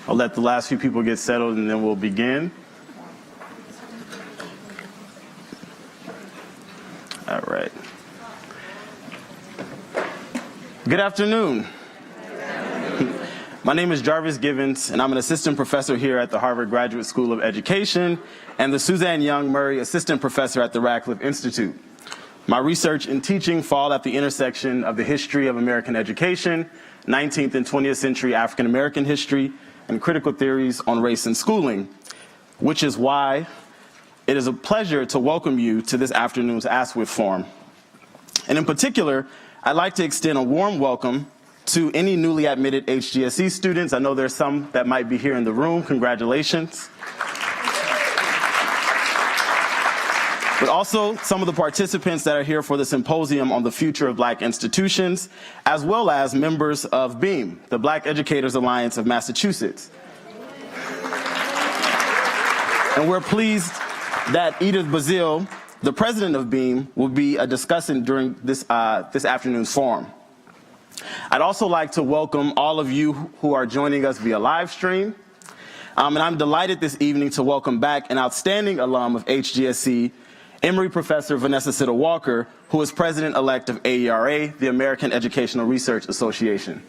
I'll let the last few people get settled and then we'll begin. All right. Good afternoon. My name is Jarvis Givens, and I'm an assistant professor here at the Harvard Graduate School of Education and the Suzanne Young Murray Assistant Professor at the Radcliffe Institute. My research and teaching fall at the intersection of the history of American education, 19th and 20th century African American history, and critical theories on race and schooling, which is why it is a pleasure to welcome you to this afternoon's Askwith Forum. And in particular, I'd like to extend a warm welcome to any newly admitted HGSE students. I know there's some that might be here in the room. Congratulations. But also some of the participants that are here for the symposium on the future of Black institutions, as well as members of BEAM, the Black Educators Alliance of Massachusetts. And we're pleased that Edith Bazile, the president of BEAM, will be a discussant during this afternoon's forum. I'd also like to welcome all of you who are joining us via live stream. And I'm delighted this evening to welcome back an outstanding alum of HGSE, Emory Professor Vanessa Siddle Walker, who is president-elect of AERA, the American Educational Research Association.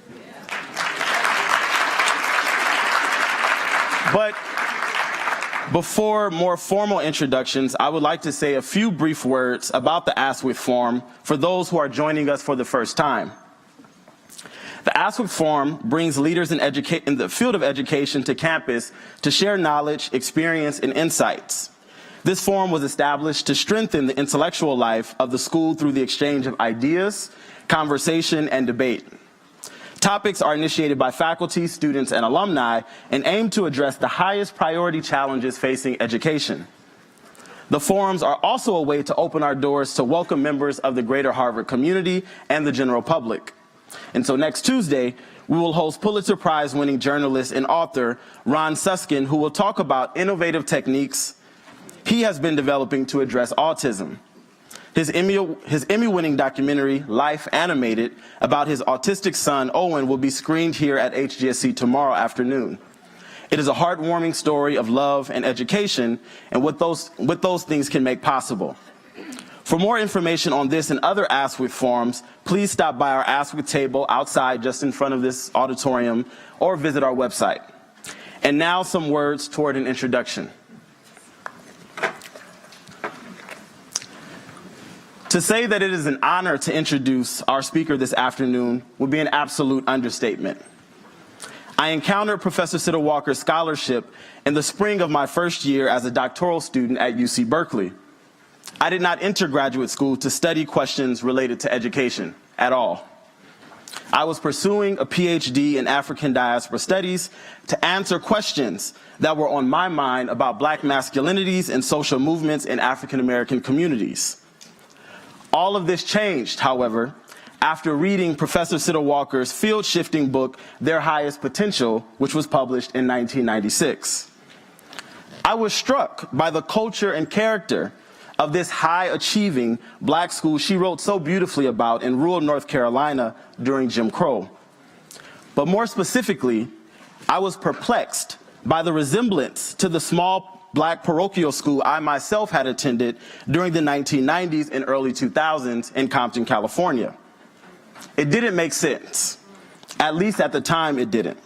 But before more formal introductions, I would like to say a few brief words about the Askwith Forum for those who are joining us for the first time. The Askwith Forum brings leaders in the field of education to campus to share knowledge, experience, and insights. This forum was established to strengthen the intellectual life of the school through the exchange of ideas, conversation, and debate. Topics are initiated by faculty, students, and alumni and aim to address the highest priority challenges facing education. The forums are also a way to open our doors to welcome members of the greater Harvard community and the general public. And so next Tuesday, we will host Pulitzer Prize-winning journalist and author Ron Susskind, who will talk about innovative techniques he has been developing to address autism. His Emmy-winning documentary, Life Animated, about his autistic son, Owen, will be screened here at HGSE tomorrow afternoon. It is a heartwarming story of love and education and what those things can make possible. For more information on this and other Askwith forums, please stop by our Askwith table outside just in front of this auditorium or visit our website. And now some words toward an introduction. To say that it is an honor to introduce our speaker this afternoon would be an absolute understatement. I encountered Professor Siddle Walker's scholarship in the spring of my first year as a doctoral student at UC Berkeley. I did not enter graduate school to study questions related to education at all. I was pursuing a PhD in African diaspora studies to answer questions that were on my mind about Black masculinities and social movements in African American communities. All of this changed, however, after reading Professor Siddle Walker's field-shifting book, Their Highest Potential, which was published in 1996. I was struck by the culture and character of this high-achieving Black school she wrote so beautifully about in rural North Carolina during Jim Crow. But more specifically, I was perplexed by the resemblance to the small Black parochial school I myself had attended during the 1990s and early 2000s in Compton, California. It didn't make sense. At least at the time, it didn't.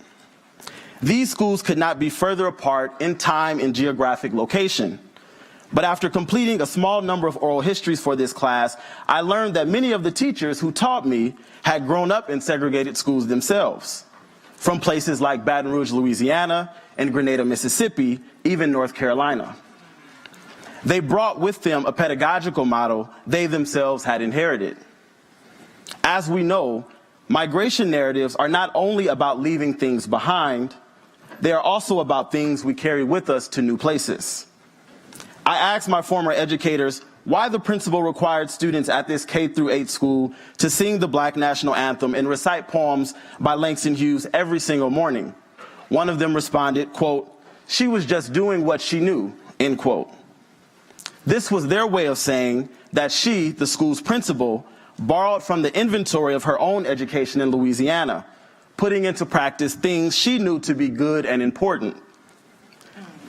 These schools could not be further apart in time and geographic location. But after completing a small number of oral histories for this class, I learned that many of the teachers who taught me had grown up in segregated schools themselves, from places like Baton Rouge, Louisiana, and Grenada, Mississippi, even North Carolina. They brought with them a pedagogical model they themselves had inherited. As we know, migration narratives are not only about leaving things behind, they are also about things we carry with us to new places. I asked my former educators why the principal required students at this K-8 school to sing the Black National Anthem and recite poems by Langston Hughes every single morning. One of them responded, quote, "She was just doing what she knew," end quote. This was their way of saying that she, the school's principal, borrowed from the inventory of her own education in Louisiana, putting into practice things she knew to be good and important.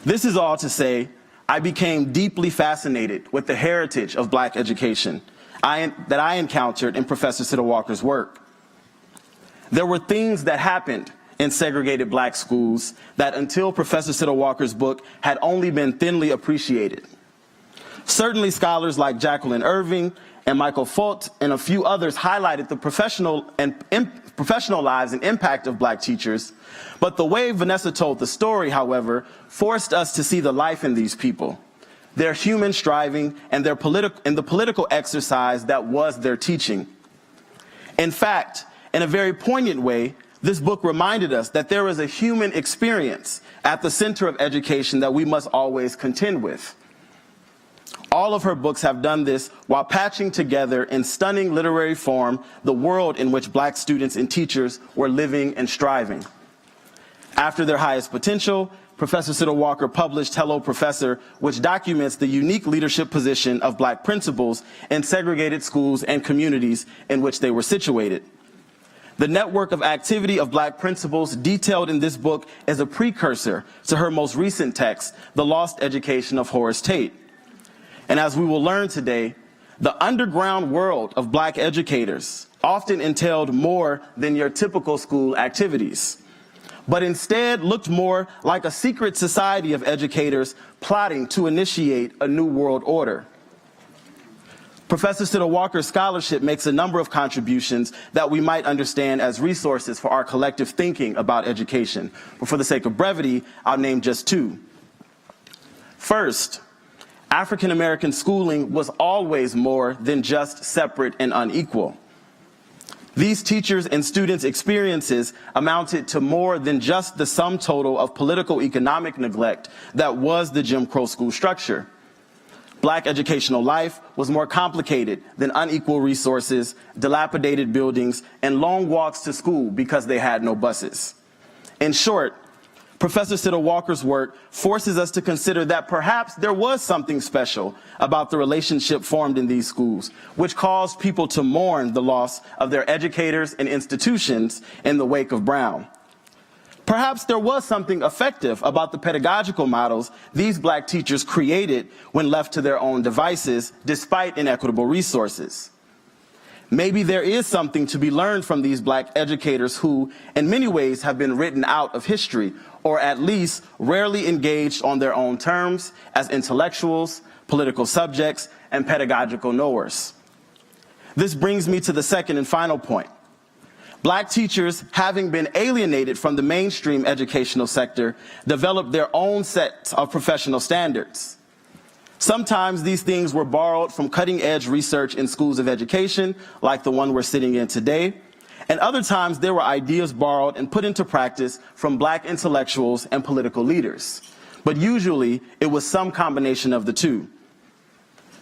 This is all to say, I became deeply fascinated with the heritage of Black education that I encountered in Professor Siddle Walker's work. There were things that happened in segregated Black schools that until Professor Siddle Walker's book had only been thinly appreciated. Certainly scholars like Jacqueline Irving and Michael Folt and a few others highlighted the professional lives and impact of Black teachers, but the way Vanessa told the story, however, forced us to see the life in these people, their human striving and the political exercise that was their teaching. In fact, in a very poignant way, this book reminded us that there is a human experience at the center of education that we must always contend with. All of her books have done this while patching together in stunning literary form the world in which Black students and teachers were living and striving. After Their Highest Potential, Professor Siddle Walker published Hello Professor, which documents the unique leadership position of Black principals in segregated schools and communities in which they were situated. The network of activity of Black principals detailed in this book is a precursor to her most recent text, The Lost Education of Horace Tate. And as we will learn today, the underground world of Black educators often entailed more than your typical school activities, but instead looked more like a secret society of educators plotting to initiate a new world order. Professor Siddle Walker's scholarship makes a number of contributions that we might understand as resources for our collective thinking about education, but for the sake of brevity, I'll name just two. First, African American schooling was always more than just separate and unequal. These teachers' and students' experiences amounted to more than just the sum total of political economic neglect that was the Jim Crow school structure. Black educational life was more complicated than unequal resources, dilapidated buildings, and long walks to school because they had no buses. In short, Professor Siddle Walker's work forces us to consider that perhaps there was something special about the relationship formed in these schools, which caused people to mourn the loss of their educators and institutions in the wake of Brown. Perhaps there was something effective about the pedagogical models these Black teachers created when left to their own devices, despite inequitable resources. Maybe there is something to be learned from these Black educators who, in many ways, have been written out of history, or at least rarely engaged on their own terms as intellectuals, political subjects, and pedagogical knowers. This brings me to the second and final point. Black teachers, having been alienated from the mainstream educational sector, developed their own set of professional standards. Sometimes these things were borrowed from cutting-edge research in schools of education, like the one we're sitting in today, and other times there were ideas borrowed and put into practice from Black intellectuals and political leaders. But usually, it was some combination of the two.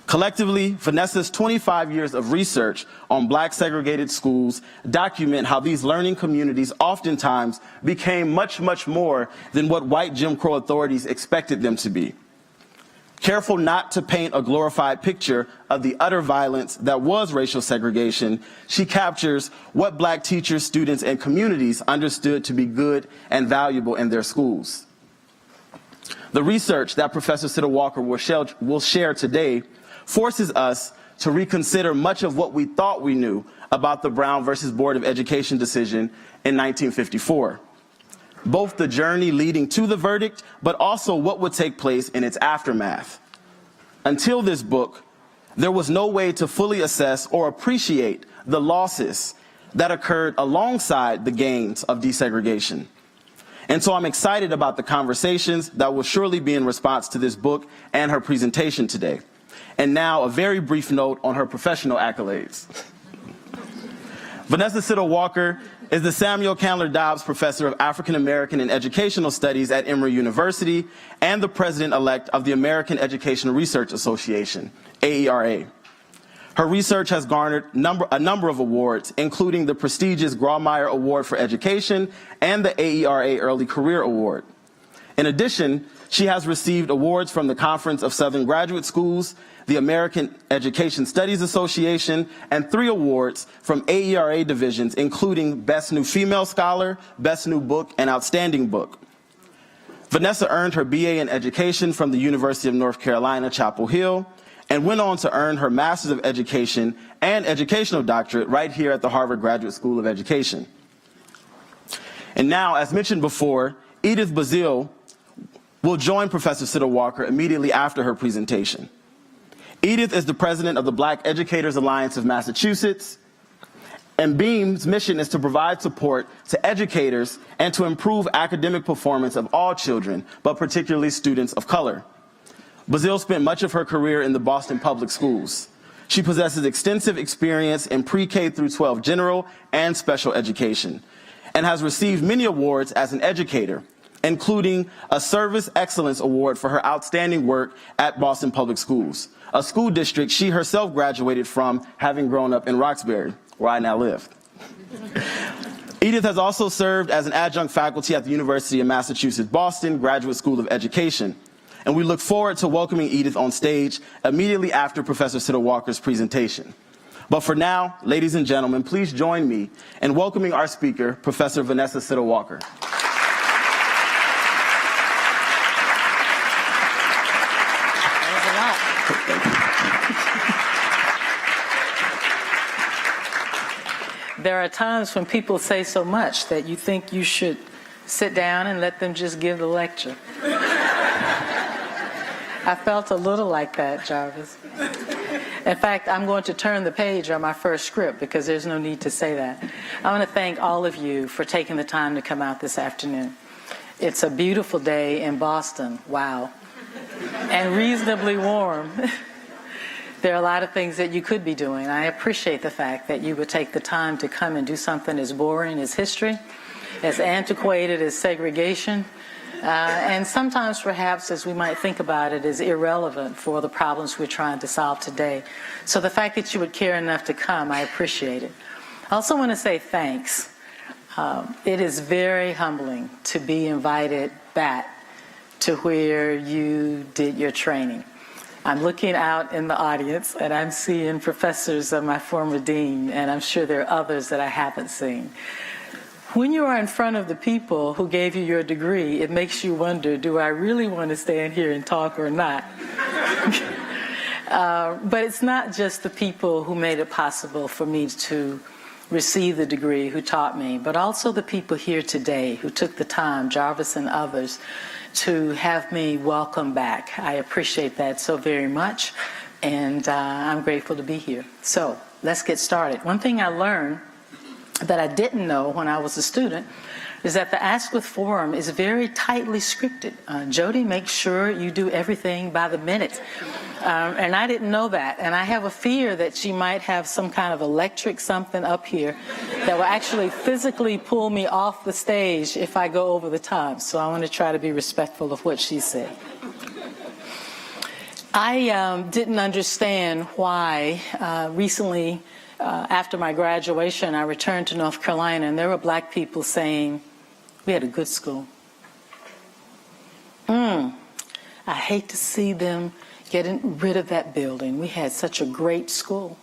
Collectively, Vanessa's 25 years of research on Black segregated schools document how these learning communities oftentimes became much, much more than what white Jim Crow authorities expected them to be. Careful not to paint a glorified picture of the utter violence that was racial segregation, she captures what Black teachers, students, and communities understood to be good and valuable in their schools. The research that Professor Siddle Walker will share today forces us to reconsider much of what we thought we knew about the Brown versus Board of Education decision in 1954. Both the journey leading to the verdict, but also what would take place in its aftermath. Until this book, there was no way to fully assess or appreciate the losses that occurred alongside the gains of desegregation. And so I'm excited about the conversations that will surely be in response to this book and her presentation today. And now a very brief note on her professional accolades. Vanessa Siddle Walker is the Samuel Candler Dobbs Professor of African American and Educational Studies at Emory University and the President-elect of the American Educational Research Association, AERA. Her research has garnered a number of awards, including the prestigious Grawemeyer Award for Education and the AERA Early Career Award. In addition, She has received awards from the Conference of Southern Graduate Schools, the American Education Studies Association, and 3 awards from AERA divisions, including Best New Female Scholar, Best New Book, and Outstanding Book. Vanessa earned her BA in Education from the University of North Carolina, Chapel Hill, and went on to earn her Master's of Education and Educational Doctorate right here at the Harvard Graduate School of Education. And now, as mentioned before, Edith Bazile will join Professor Siddle Walker immediately after her presentation. Edith is the president of the Black Educators Alliance of Massachusetts, and BEAM's mission is to provide support to educators and to improve academic performance of all children, but particularly students of color. Bazile spent much of her career in the Boston Public Schools. She possesses extensive experience in pre-K through 12 general and special education, and has received many awards as an educator, including a Service Excellence Award for her outstanding work at Boston Public Schools, a school district she herself graduated from, having grown up in Roxbury, where I now live. Edith has also served as an adjunct faculty at the University of Massachusetts Boston Graduate School of Education, and we look forward to welcoming Edith on stage immediately after Professor Siddle Walker's presentation. But for now, ladies and gentlemen, please join me in welcoming our speaker, Professor Vanessa Siddle Walker. There are times when people say so much that you think you should sit down and let them just give the lecture. I felt a little like that, Jarvis. In fact, I'm going to turn the page on my first script because there's no need to say that. I want to thank all of you for taking the time to come out this afternoon. It's a beautiful day in Boston, wow, and reasonably warm. There are a lot of things that you could be doing. I appreciate the fact that you would take the time to come and do something as boring as history, as antiquated as segregation, and sometimes perhaps, as we might think about it, is irrelevant for the problems we're trying to solve today. So the fact that you would care enough to come, I appreciate it. I also want to say thanks. It is very humbling to be invited back to where you did your training. I'm looking out in the audience and I'm seeing professors of my former dean, and I'm sure there are others that I haven't seen. When you are in front of the people who gave you your degree, it makes you wonder, do I really want to stand here and talk or not? But it's not just the people who made it possible for me to receive the degree who taught me, but also the people here today who took the time, Jarvis and others, to have me welcome back. I appreciate that so very much, and I'm grateful to be here. So let's get started. One thing I learned that I didn't know when I was a student is that the Askwith Forum is very tightly scripted. Jody makes sure you do everything by the minute. And I didn't know that. And I have a fear that she might have some kind of electric something up here that will actually physically pull me off the stage if I go over the time. So I want to try to be respectful of what she said. I didn't understand why recently, after my graduation, I returned to North Carolina, and there were black people saying, we had a good school. I hate to see them getting rid of that building. We had such a great school.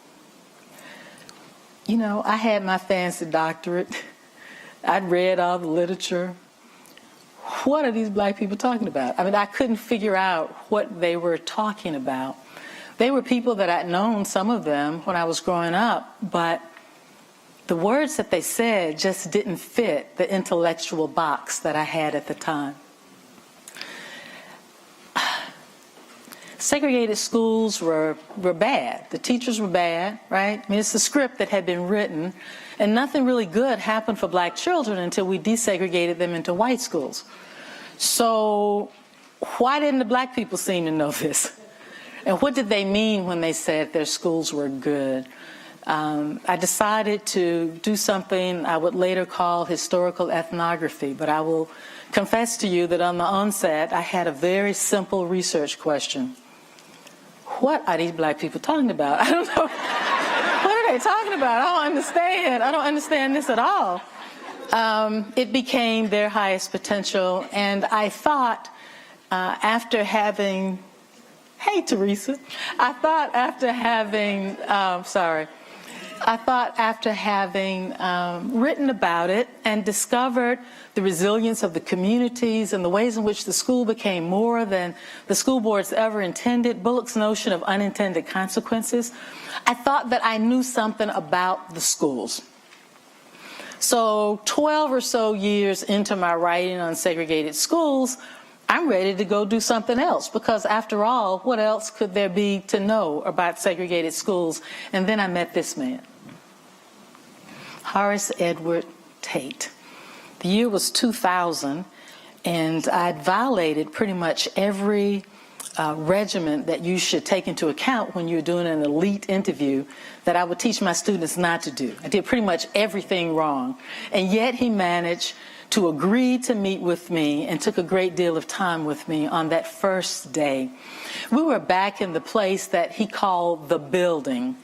You know, I had my fancy doctorate. I'd read all the literature. What are these black people talking about? I mean, I couldn't figure out what they were talking about. They were people that I'd known, some of them, when I was growing up, but the words that they said just didn't fit the intellectual box that I had at the time. Segregated schools were bad. The teachers were bad, right? I mean, it's the script that had been written, and nothing really good happened for black children until we desegregated them into white schools. So why didn't the black people seem to know this? And what did they mean when they said their schools were good? I decided to do something I would later call historical ethnography, but I will confess to you that on the onset, I had a very simple research question. What are these black people talking about? I don't know. What are they talking about? I don't understand. I don't understand this at all. It became their highest potential, and I thought after having, hey, Teresa, I thought after having written about it and discovered the resilience of the communities and the ways in which the school became more than the school boards ever intended, Bullock's notion of unintended consequences, I thought that I knew something about the schools. So 12 or so years into my writing on segregated schools, I'm ready to go do something else, because after all, what else could there be to know about segregated schools? And then I met this man, Horace Edward Tate. The year was 2000, and I'd violated pretty much every regiment that you should take into account when you're doing an elite interview that I would teach my students not to do. I did pretty much everything wrong, and yet he managed to agree to meet with me and took a great deal of time with me on that first day. We were back in the place that he called the building.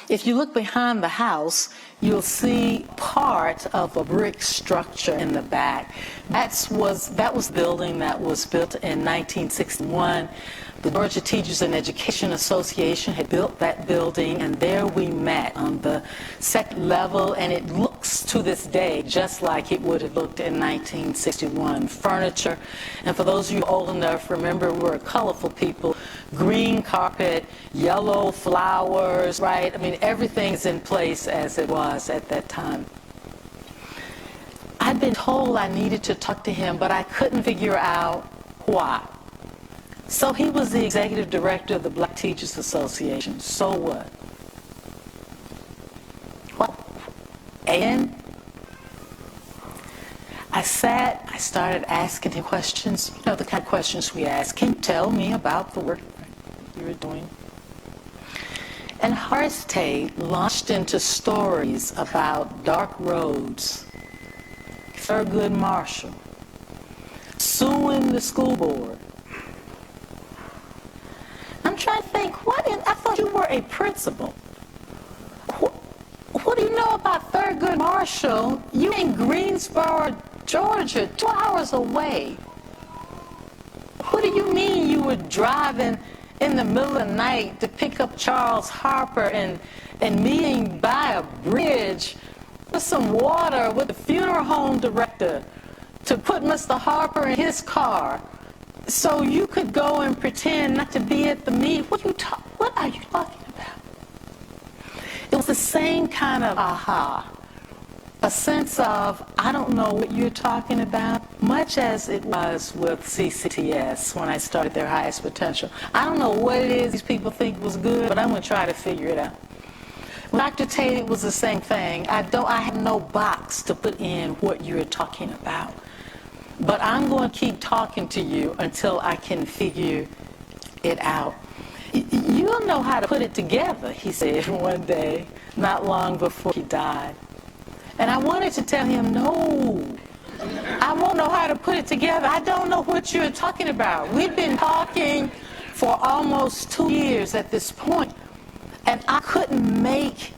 If you look behind the house, you'll see part of a brick structure in the back. That was the building that was built in 1961. The Georgia Teachers and Education Association had built that building, and there we met on the second level, and it looks to this day just like it would have looked in 1961. Furniture, and for those of you old enough, remember we're a colorful people, green carpet, yellow flowers, right? I mean, everything's in place as it was at that time. I'd been told I needed to talk to him, but I couldn't figure out why. So he was the executive director of the Black Teachers Association. So what? Well, and I started asking him questions, you know, the kind of questions we ask. Can you tell me about the work you were doing? And Horace Tate launched into stories about Dark Roads, Thurgood Marshall, suing the school board. I'm trying to think, I thought you were a principal. What do you know about Thurgood Marshall? You in Greensboro, Georgia, 2 hours away. What do you mean you were driving in the middle of the night to pick up Charles Harper and meeting by a bridge with some water with the funeral home director to put Mr. Harper in his car so you could go and pretend not to be at the meeting? What are you talking about? It was the same kind of aha, a sense of, I don't know what you're talking about, much as it was with CCTS when I started their highest potential. I don't know what it is these people think was good, but I'm going to try to figure it out. With Dr. Tate, it was the same thing. I have no box to put in what you're talking about. But I'm going to keep talking to you until I can figure it out. You'll know how to put it together, he said one day, not long before he died. And I wanted to tell him, no, I won't know how to put it together. I don't know what you're talking about. We've been talking for almost 2 years at this point, and I couldn't make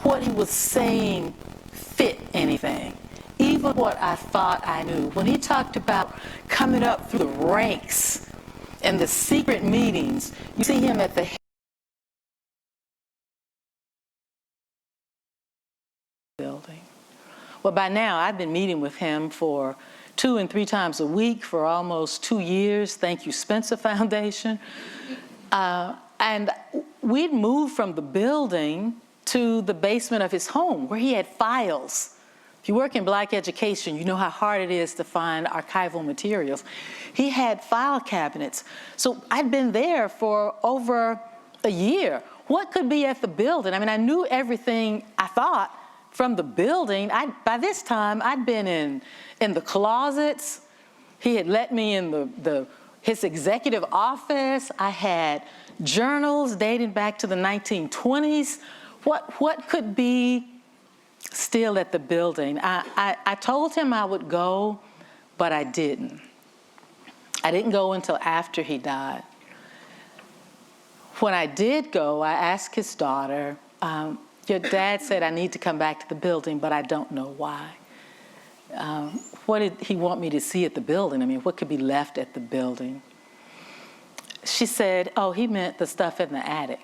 what he was saying fit anything. Even what I thought I knew. When he talked about coming up through the ranks and the secret meetings, you see him at the building. Well, by now, I've been meeting with him for 2 and 3 times a week for almost 2 years. Thank you, Spencer Foundation. And we'd moved from the building to the basement of his home where he had files. If you work in Black education, you know how hard it is to find archival materials. He had file cabinets. So I'd been there for over a year. What could be at the building? I mean, I knew everything, I thought, from the building. By this time, I'd been in the closets. He had let me in his executive office. I had journals dating back to the 1920s. What could be still at the building? I told him I would go, but I didn't. I didn't go until after he died. When I did go, I asked his daughter, your dad said I need to come back to the building, but I don't know why. what did he want me to see at the building? I mean, what could be left at the building? She said, oh, he meant the stuff in the attic.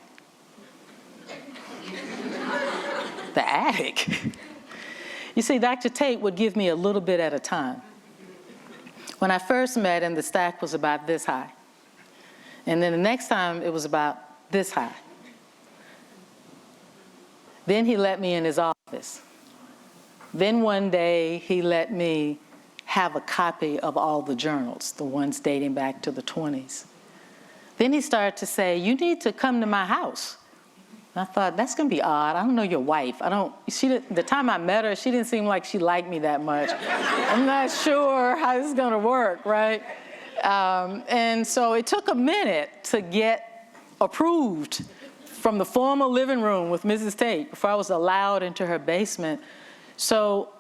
The attic? You see, Dr. Tate would give me a little bit at a time. When I first met him, the stack was about this high. And then the next time, it was about this high. Then he let me in his office. Then one day, he let me have a copy of all the journals, the ones dating back to the 20s. Then he started to say, you need to come to my house. And I thought, that's going to be odd. I don't know your wife. The time I met her, she didn't seem like she liked me that much. I'm not sure how this is going to work, right? And so it took a minute to get approved from the formal living room with Mrs. Tate before I was allowed into her basement. So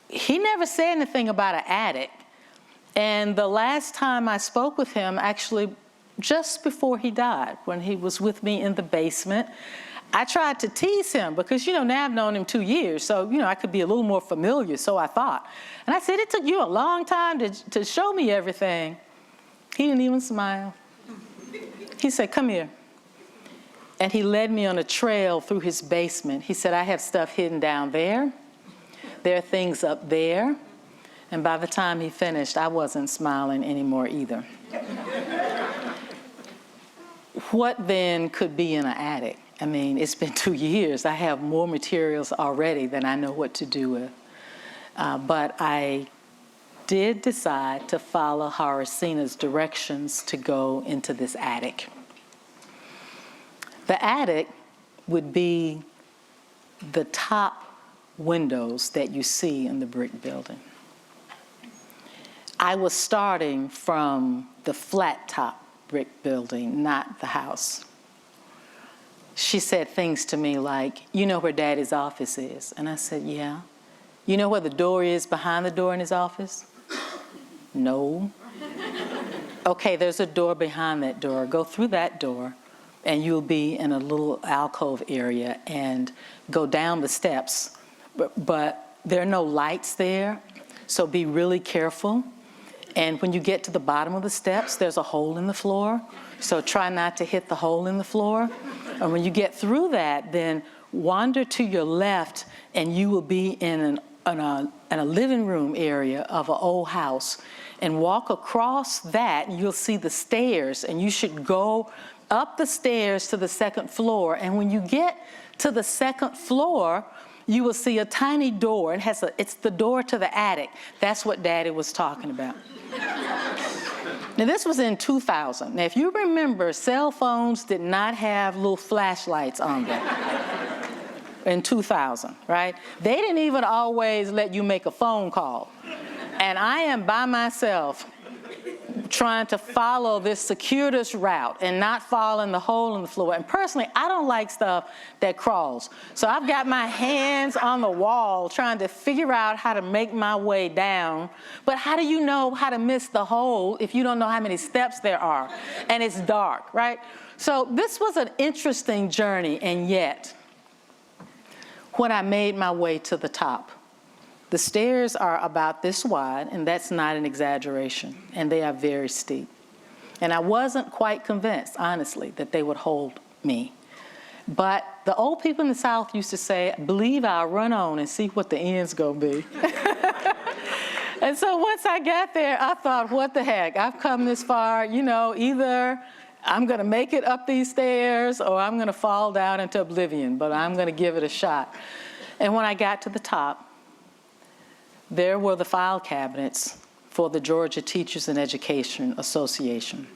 he never said anything about an attic. And the last time I spoke with him, actually just before he died, when he was with me in the basement, I tried to tease him because, now I've known him 2 years, so, I could be a little more familiar, so I thought. And I said, it took you a long time to show me everything. He didn't even smile. He said, come here. And he led me on a trail through his basement. He said, I have stuff hidden down there. There are things up there. And by the time he finished, I wasn't smiling anymore either. What then could be in an attic? I mean, it's been 2 years. I have more materials already than I know what to do with. But I did decide to follow Haracina's directions to go into this attic. The attic would be the top windows that you see in the brick building. I was starting from the flat top brick building, not the house. She said things to me like, you know where Daddy's office is? And I said, yeah. You know where the door is behind the door in his office? No. Okay, there's a door behind that door. Go through that door, and you'll be in a little alcove area, and go down the steps. But there are no lights there, so be really careful. And when you get to the bottom of the steps, there's a hole in the floor, so try not to hit the hole in the floor. And when you get through that, then wander to your left, and you will be in a living room area of an old house. And walk across that, and you'll see the stairs, and you should go up the stairs to the second floor. And when you get to the second floor, you will see a tiny door. It's the door to the attic. That's what Daddy was talking about. Now, this was in 2000. Now, if you remember, cell phones did not have little flashlights on them in 2000, right? They didn't even always let you make a phone call. And I am by myself trying to follow this circuitous route and not fall in the hole in the floor. And personally, I don't like stuff that crawls. So I've got my hands on the wall trying to figure out how to make my way down. But how do you know how to miss the hole if you don't know how many steps there are? And it's dark, right? So this was an interesting journey, and yet, when I made my way to the top, the stairs are about this wide, and that's not an exaggeration, and they are very steep. And I wasn't quite convinced, honestly, that they would hold me. But the old people in the South used to say, believe I'll run on and see what the end's gonna be. And so once I got there, I thought, what the heck? I've come this far, either I'm gonna make it up these stairs or I'm gonna fall down into oblivion, but I'm gonna give it a shot. And when I got to the top, there were the file cabinets for the Georgia Teachers in Education Association.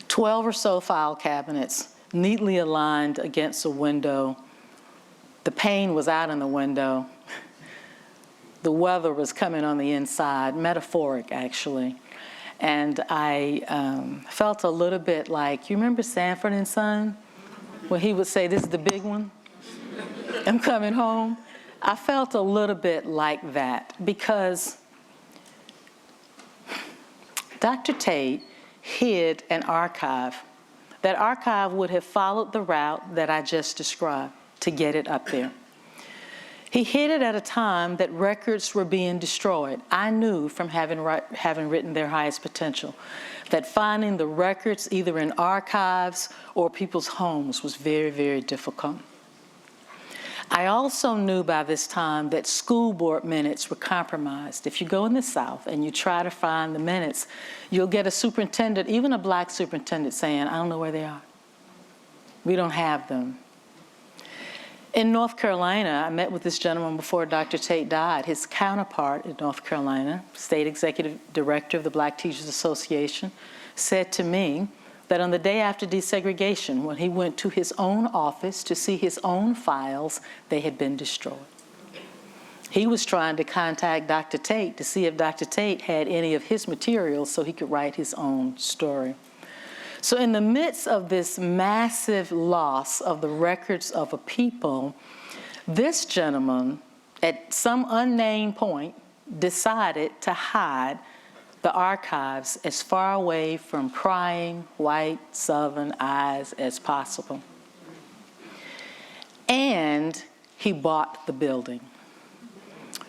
12 or so file cabinets neatly aligned against a window. The pane was out in the window. The weather was coming on the inside, metaphoric actually. And I felt a little bit like, you remember Sanford and Son? When he would say, this is the big one, I'm coming home. I felt a little bit like that because Dr. Tate hid an archive. That archive would have followed the route that I just described to get it up there. He hit it at a time that records were being destroyed. I knew from having written Their Highest Potential that finding the records either in archives or people's homes was very, very difficult. I also knew by this time that school board minutes were compromised. If you go in the South and you try to find the minutes, you'll get a superintendent, even a black superintendent, saying, I don't know where they are. We don't have them. In North Carolina, I met with this gentleman before Dr. Tate died. His counterpart in North Carolina, State Executive Director of the Black Teachers Association, said to me that on the day after desegregation, when he went to his own office to see his own files, they had been destroyed. He was trying to contact Dr. Tate to see if Dr. Tate had any of his materials so he could write his own story. So in the midst of this massive loss of the records of a people, this gentleman, at some unnamed point, decided to hide the archives as far away from prying white Southern eyes as possible. And he bought the building.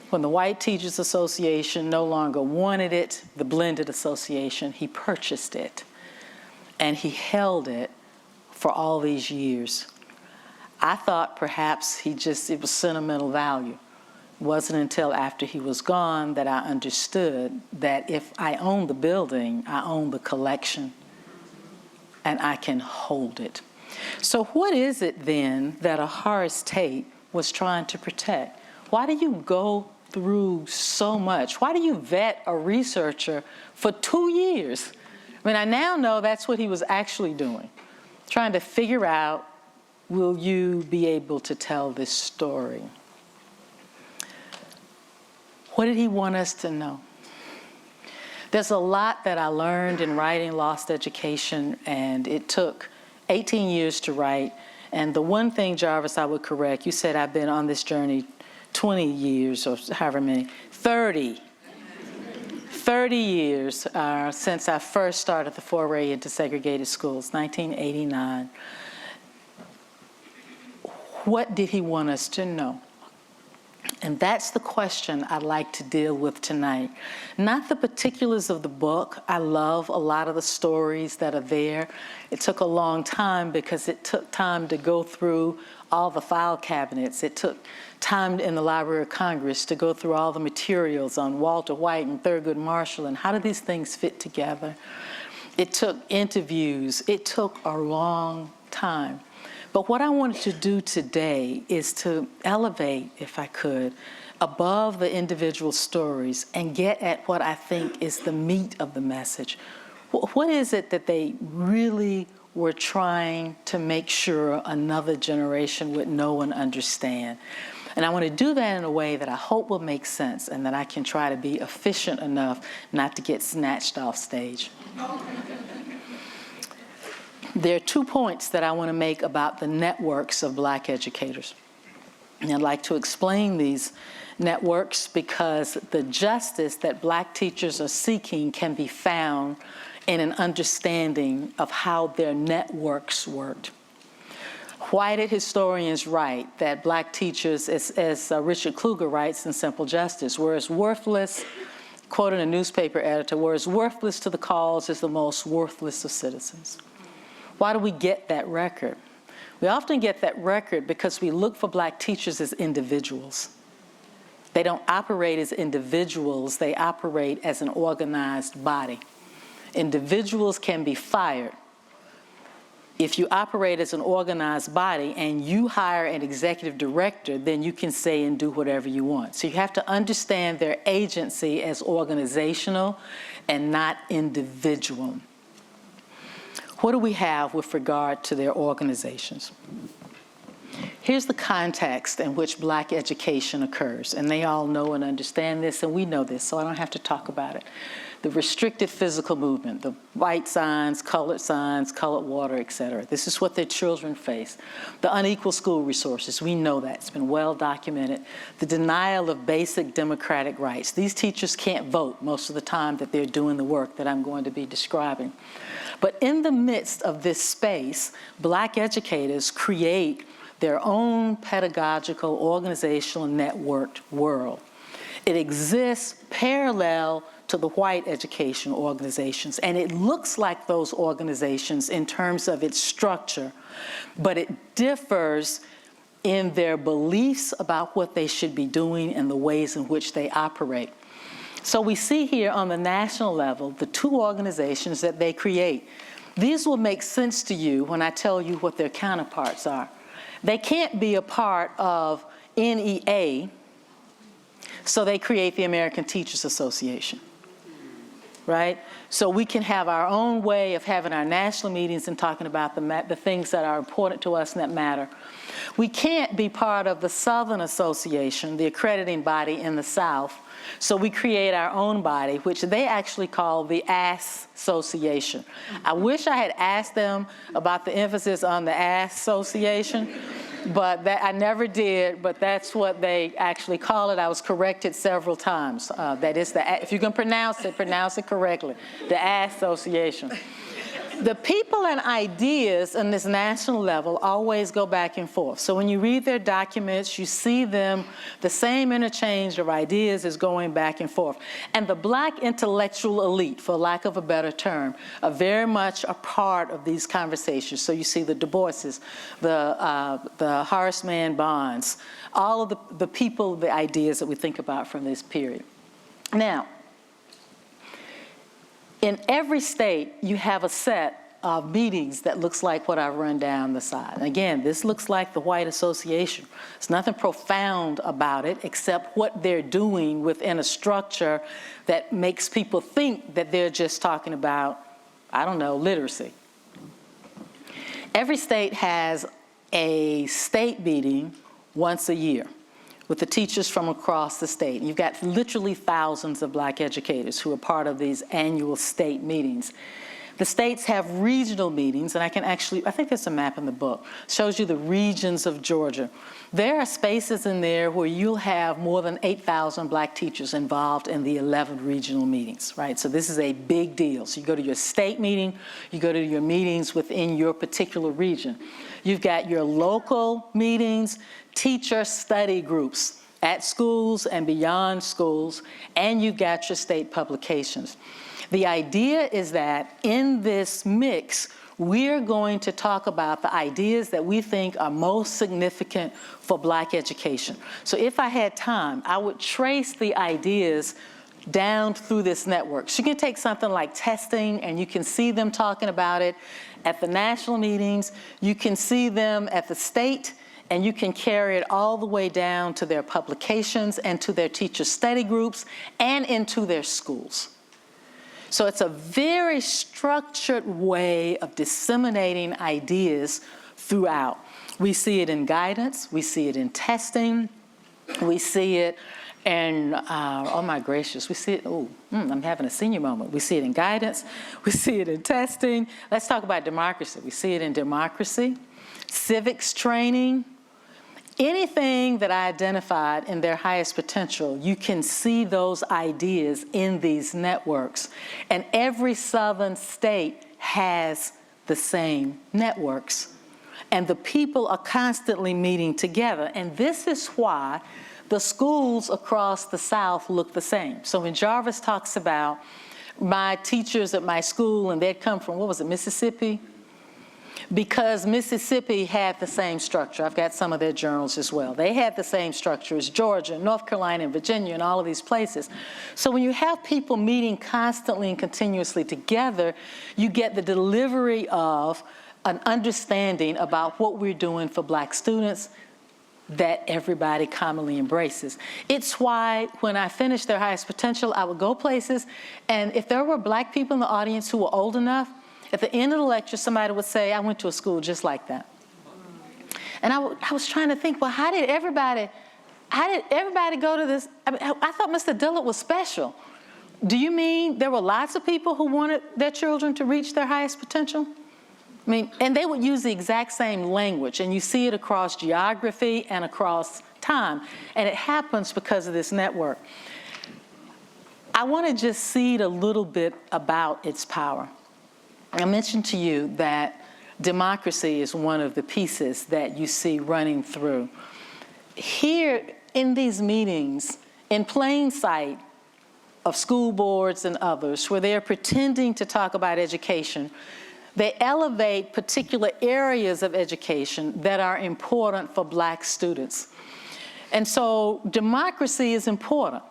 When the White Teachers Association no longer wanted it, the Blended Association, he purchased it. And he held it for all these years. I thought perhaps it was sentimental value. It wasn't until after he was gone that I understood that if I own the building, I own the collection, and I can hold it. So what is it then that a Horace Tate was trying to protect? Why do you go through so much? Why do you vet a researcher for 2 years? I mean, I now know that's what he was actually doing, trying to figure out, will you be able to tell this story? What did he want us to know? There's a lot that I learned in writing Lost Education, and it took 18 years to write. And the one thing, Jarvis, I would correct, you said I've been on this journey 20 years or however many, 30 years since I first started the foray into segregated schools, 1989. What did he want us to know? And that's the question I'd like to deal with tonight. Not the particulars of the book. I love a lot of the stories that are there. It took a long time because it took time to go through all the file cabinets. It took time in the Library of Congress to go through all the materials on Walter White and Thurgood Marshall and how do these things fit together. It took interviews. It took a long time. But what I wanted to do today is to elevate, if I could, above the individual stories and get at what I think is the meat of the message. What is it that they really were trying to make sure another generation would know and understand? And I want to do that in a way that I hope will make sense and that I can try to be efficient enough not to get snatched off stage. There are 2 points that I want to make about the networks of Black educators. And I'd like to explain these networks because the justice that Black teachers are seeking can be found in an understanding of how their networks worked. Why did historians write that Black teachers, as Richard Kluger writes in Simple Justice, were as worthless, quoting a newspaper editor, were as worthless to the cause as the most worthless of citizens? Why do we get that record? We often get that record because we look for Black teachers as individuals. They don't operate as individuals, they operate as an organized body. Individuals can be fired. If you operate as an organized body and you hire an executive director, then you can say and do whatever you want. So you have to understand their agency as organizational and not individual. What do we have with regard to their organizations? Here's the context in which Black education occurs, and they all know and understand this, and we know this, so I don't have to talk about it. The restricted physical movement, the white signs, colored water, et cetera. This is what their children face. The unequal school resources, we know that. It's been well documented. The denial of basic democratic rights. These teachers can't vote most of the time that they're doing the work that I'm going to be describing. But in the midst of this space, Black educators create their own pedagogical, organizational, networked world. It exists parallel to the white education organizations, and it looks like those organizations in terms of its structure, but it differs in their beliefs about what they should be doing and the ways in which they operate. So we see here on the national level the two organizations that they create. These will make sense to you when I tell you what their counterparts are. They can't be a part of NEA, so they create the American Teachers Association, right? So we can have our own way of having our national meetings and talking about the things that are important to us and that matter. We can't be part of the Southern Association, the accrediting body in the South, so we create our own body, which they actually call the ASS Association. I wish I had asked them about the emphasis on the ASS Association, but I never did, but that's what they actually call it. I was corrected several times. That is if you can pronounce it correctly, the ASS Association. The people and ideas on this national level always go back and forth. So when you read their documents, you see them, the same interchange of ideas is going back and forth. And the black intellectual elite, for lack of a better term, are very much a part of these conversations. So you see the Du Boises, the Horace Mann Bonds, all of the people, the ideas that we think about from this period. Now, in every state, you have a set of meetings that looks like what I've run down the side. And again, this looks like the white association. There's nothing profound about it except what they're doing within a structure that makes people think that they're just talking about, I don't know, literacy. Every state has a state meeting once a year with the teachers from across the state. And you've got literally thousands of black educators who are part of these annual state meetings. The states have regional meetings, and I think there's a map in the book, shows you the regions of Georgia. There are spaces in there where you'll have more than 8,000 black teachers involved in the 11 regional meetings, right? So this is a big deal. So you go to your state meeting, you go to your meetings within your particular region. You've got your local meetings, teacher study groups at schools and beyond schools, and you've got your state publications. The idea is that in this mix, we're going to talk about the ideas that we think are most significant for black education. So if I had time, I would trace the ideas down through this network. So you can take something like testing, and you can see them talking about it at the national meetings. You can see them at the state, and you can carry it all the way down to their publications and to their teacher study groups and into their schools. So it's a very structured way of disseminating ideas throughout. We see it in guidance, we see it in testing, we see it in, oh my gracious, we see it, I'm having a senior moment. We see it in guidance, we see it in testing. Let's talk about democracy. We see it in democracy, civics training. Anything that I identified in their highest potential, you can see those ideas in these networks. And every southern state has the same networks. And the people are constantly meeting together. And this is why the schools across the South look the same. So when Jarvis talks about my teachers at my school, and they'd come from, what was it, Mississippi? Because Mississippi had the same structure. I've got some of their journals as well. They had the same structure as Georgia, North Carolina, and Virginia, and all of these places. So when you have people meeting constantly and continuously together, you get the delivery of an understanding about what we're doing for black students that everybody commonly embraces. It's why when I finished their highest potential, I would go places, and if there were black people in the audience who were old enough, at the end of the lecture, somebody would say, I went to a school just like that. And I was trying to think, well, how did everybody go to this? I thought Mr. Dillard was special. Do you mean there were lots of people who wanted their children to reach their highest potential? I mean, and they would use the exact same language, and you see it across geography and across time. And it happens because of this network. I want to just seed a little bit about its power. I mentioned to you that democracy is one of the pieces that you see running through. Here in these meetings, in plain sight of school boards and others, where they're pretending to talk about education, they elevate particular areas of education that are important for Black students. And so democracy is important.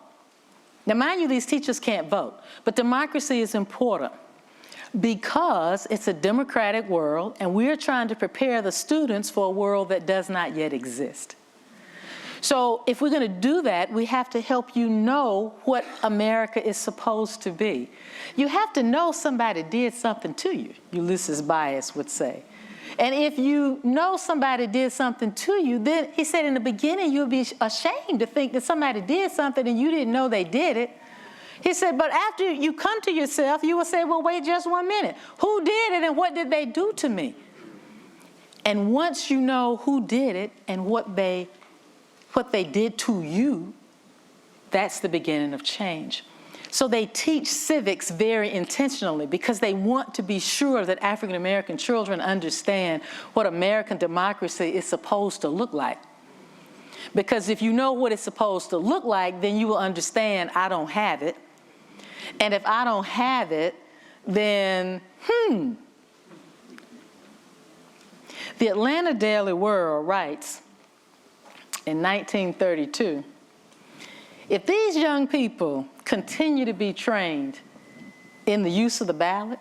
Now, mind you, these teachers can't vote, but democracy is important because it's a democratic world, and we're trying to prepare the students for a world that does not yet exist. So if we're going to do that, we have to help you know what America is supposed to be. You have to know somebody did something to you, Ulysses Bias would say. And if you know somebody did something to you, then he said in the beginning you'll be ashamed to think that somebody did something and you didn't know they did it. He said, but after you come to yourself, you will say, well, wait just 1 minute. Who did it and what did they do to me? And once you know who did it and what they did to you, that's the beginning of change. So they teach civics very intentionally because they want to be sure that African American children understand what American democracy is supposed to look like. Because if you know what it's supposed to look like, then you will understand I don't have it. And if I don't have it, then, The Atlanta Daily World writes in 1932, if these young people continue to be trained in the use of the ballot,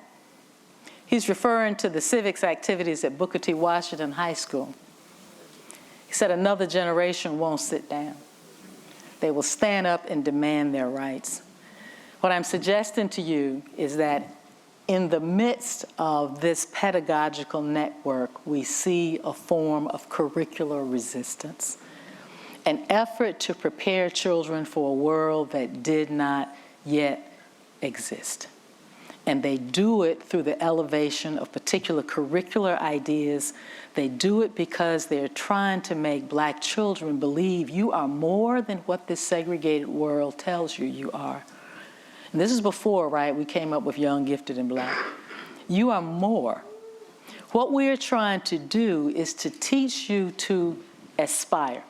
he's referring to the civics activities at Booker T. Washington High School. He said another generation won't sit down. They will stand up and demand their rights. What I'm suggesting to you is that in the midst of this pedagogical network, we see a form of curricular resistance, an effort to prepare children for a world that did not yet exist. And they do it through the elevation of particular curricular ideas. They do it because they're trying to make Black children believe you are more than what this segregated world tells you you are. And this is before, right, we came up with Young, Gifted, and Black. You are more. What we're trying to do is to teach you to aspire.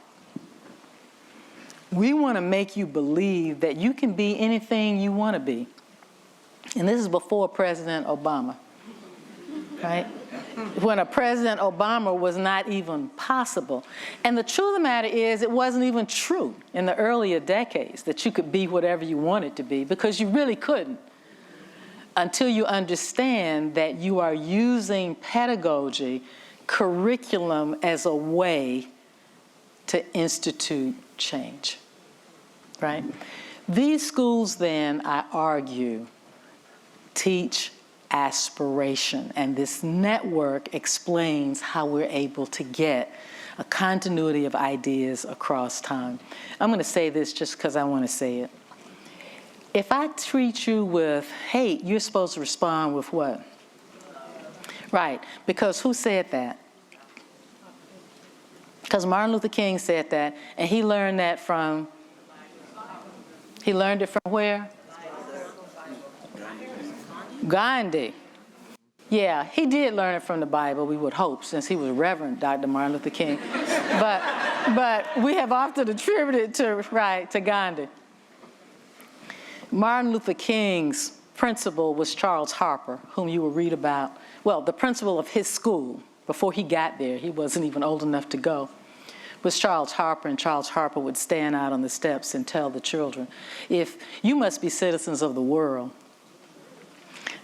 We want to make you believe that you can be anything you want to be. And this is before President Obama, right? When a President Obama was not even possible. And the truth of the matter is it wasn't even true in the earlier decades that you could be whatever you wanted to be, because you really couldn't until you understand that you are using pedagogy, curriculum as a way to institute change, right? These schools then, I argue, teach aspiration, and this network explains how we're able to get a continuity of ideas across time. I'm going to say this just because I want to say it. If I treat you with hate, you're supposed to respond with what? Right, because who said that? Because Martin Luther King said that, and he learned that from, he learned it from where? Gandhi. Yeah, he did learn it from the Bible, we would hope, since he was Reverend Dr. Martin Luther King. But we have often attributed to Gandhi. Martin Luther King's principal was Charles Harper, whom you will read about. Well, the principal of his school, before he got there, he wasn't even old enough to go, was Charles Harper, and Charles Harper would stand out on the steps and tell the children, if you must be citizens of the world,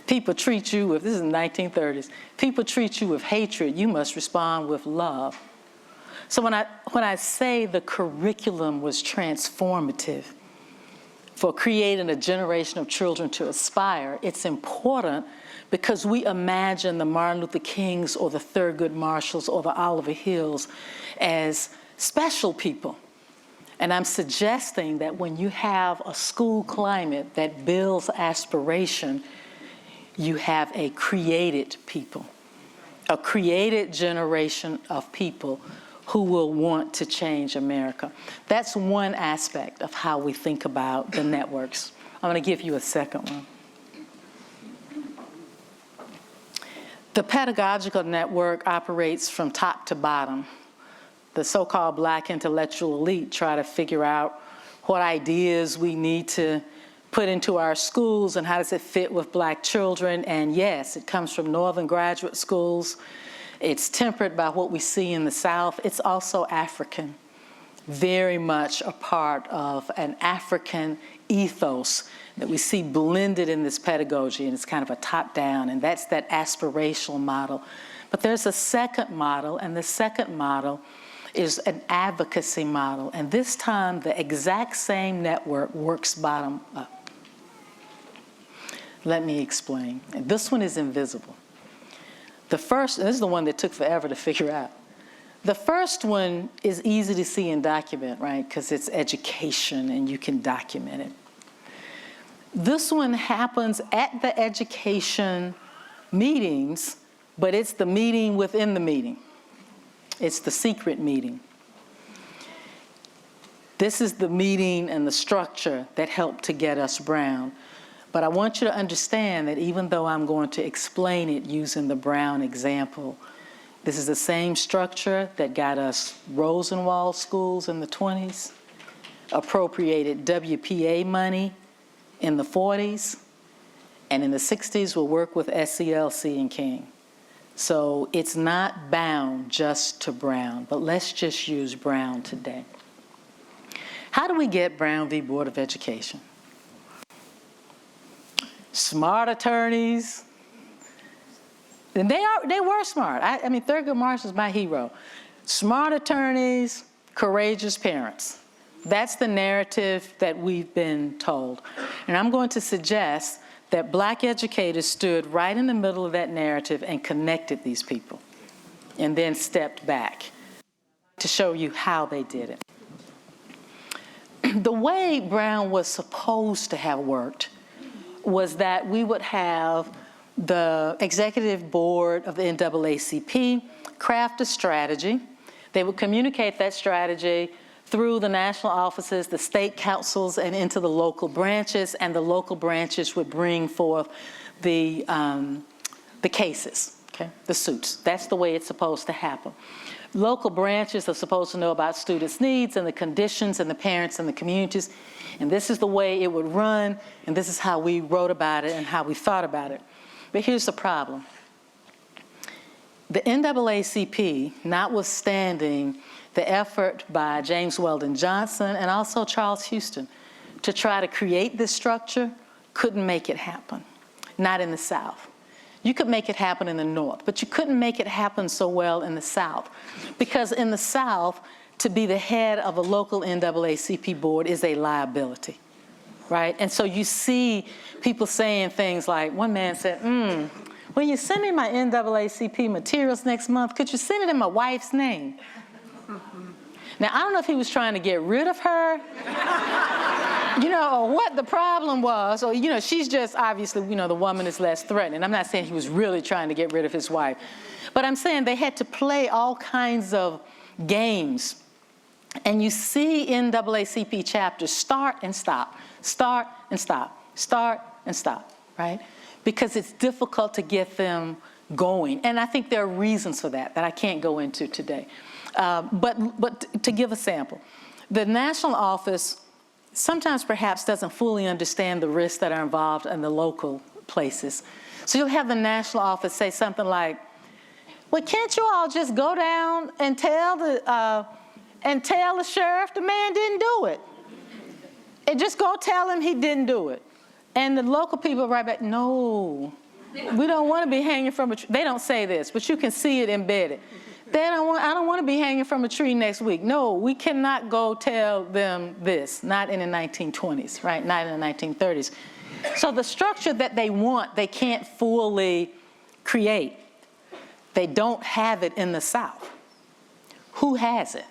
people treat you with, this is the 1930s, people treat you with hatred, you must respond with love. So when I say the curriculum was transformative for creating a generation of children to aspire, it's important because we imagine the Martin Luther Kings or the Thurgood Marshalls or the Oliver Hills as special people. And I'm suggesting that when you have a school climate that builds aspiration, you have a created people, a created generation of people who will want to change America. That's one aspect of how we think about the networks. I'm going to give you a second one. The pedagogical network operates from top to bottom. The so-called Black intellectual elite try to figure out what ideas we need to put into our schools and how does it fit with Black children. And yes, it comes from Northern graduate schools. It's tempered by what we see in the South. It's also African, very much a part of an African ethos that we see blended in this pedagogy, and it's kind of a top-down, and that's that aspirational model. But there's a second model, and the second model is an advocacy model, and this time the exact same network works bottom up. Let me explain. And this one is invisible. The first, and this is the one that took forever to figure out. The first one is easy to see and document, right? Because it's education and you can document it. This one happens at the education meetings, but it's the meeting within the meeting. It's the secret meeting. This is the meeting and the structure that helped to get us Brown. But I want you to understand that even though I'm going to explain it using the Brown example, this is the same structure that got us Rosenwald schools in the 20s, appropriated WPA money in the 40s, and in the 60s will work with SCLC and King. So it's not bound just to Brown, but let's just use Brown today. How do we get Brown v. Board of Education? Smart attorneys, and they were smart. I mean, Thurgood Marshall's my hero. Smart attorneys, courageous parents. That's the narrative that we've been told. And I'm going to suggest that Black educators stood right in the middle of that narrative and connected these people, and then stepped back to show you how they did it. The way Brown was supposed to have worked was that we would have the executive board of the NAACP craft a strategy. They would communicate that strategy through the national offices, the state councils, and into the local branches, and the local branches would bring forth the cases, okay, the suits. That's the way it's supposed to happen. Local branches are supposed to know about students' needs and the conditions and the parents and the communities, and this is the way it would run, and this is how we wrote about it and how we thought about it. But here's the problem. The NAACP, notwithstanding the effort by James Weldon Johnson and also Charles Houston to try to create this structure, couldn't make it happen, not in the South. You could make it happen in the North, but you couldn't make it happen so well in the South, because in the South, to be the head of a local NAACP board is a liability, right? And so you see people saying things like, one man said, when you send me my NAACP materials next month, could you send it in my wife's name? Now, I don't know if he was trying to get rid of her, or what the problem was, or, she's just obviously, the woman is less threatening. I'm not saying he was really trying to get rid of his wife, but I'm saying they had to play all kinds of games. And you see NAACP chapters start and stop, start and stop, start and stop, right? Because it's difficult to get them going. And I think there are reasons for that I can't go into today. But to give a sample, the national office sometimes perhaps doesn't fully understand the risks that are involved in the local places. So you'll have the national office say something like, well, can't you all just go down and tell the sheriff the man didn't do it? And just go tell him he didn't do it. And the local people write back, no, we don't want to be hanging from a tree. They don't say this, but you can see it embedded. I don't want to be hanging from a tree next week. No, we cannot go tell them this, not in the 1920s, right? Not in the 1930s. So the structure that they want, they can't fully create. They don't have it in the South. Who has it?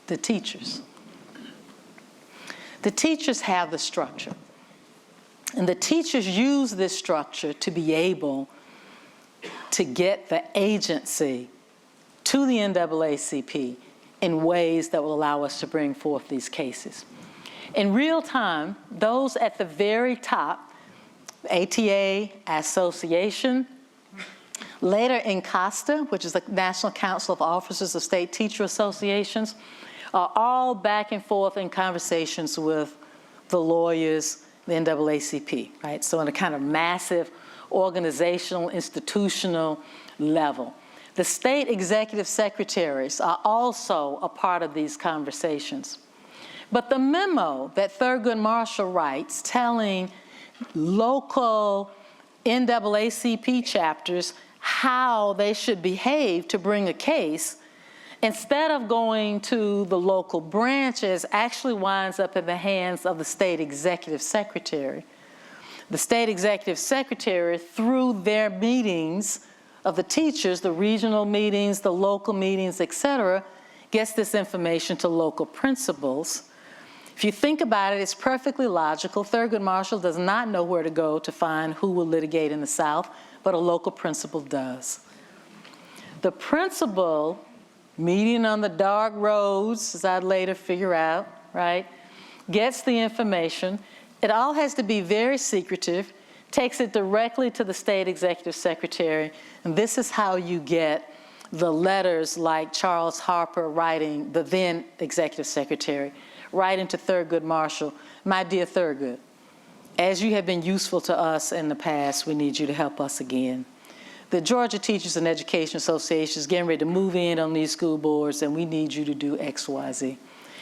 The teachers. The teachers have the structure. And the teachers use this structure to be able to get the agency to the NAACP in ways that will allow us to bring forth these cases. In real time, those at the very top, ATA Association, later in CASTA, which is the National Council of Officers of State Teacher Associations, are all back and forth in conversations with the lawyers, the NAACP, right? So on a kind of massive organizational, institutional level. The state executive secretaries are also a part of these conversations. But the memo that Thurgood Marshall writes telling local NAACP chapters how they should behave to bring a case, instead of going to the local branches, actually winds up in the hands of the state executive secretary. The state executive secretary, through their meetings of the teachers, the regional meetings, the local meetings, et cetera, gets this information to local principals. If you think about it, it's perfectly logical. Thurgood Marshall does not know where to go to find who will litigate in the South, but a local principal does. The principal, meeting on the dark roads, as I'd later figure out, right, gets the information. It all has to be very secretive, takes it directly to the state executive secretary, and this is how you get the letters like Charles Harper writing, the then executive secretary, writing to Thurgood Marshall, "My dear Thurgood, as you have been useful to us in the past, we need you to help us again. The Georgia Teachers and Education Association is getting ready to move in on these school boards, and we need you to do X, Y, Z.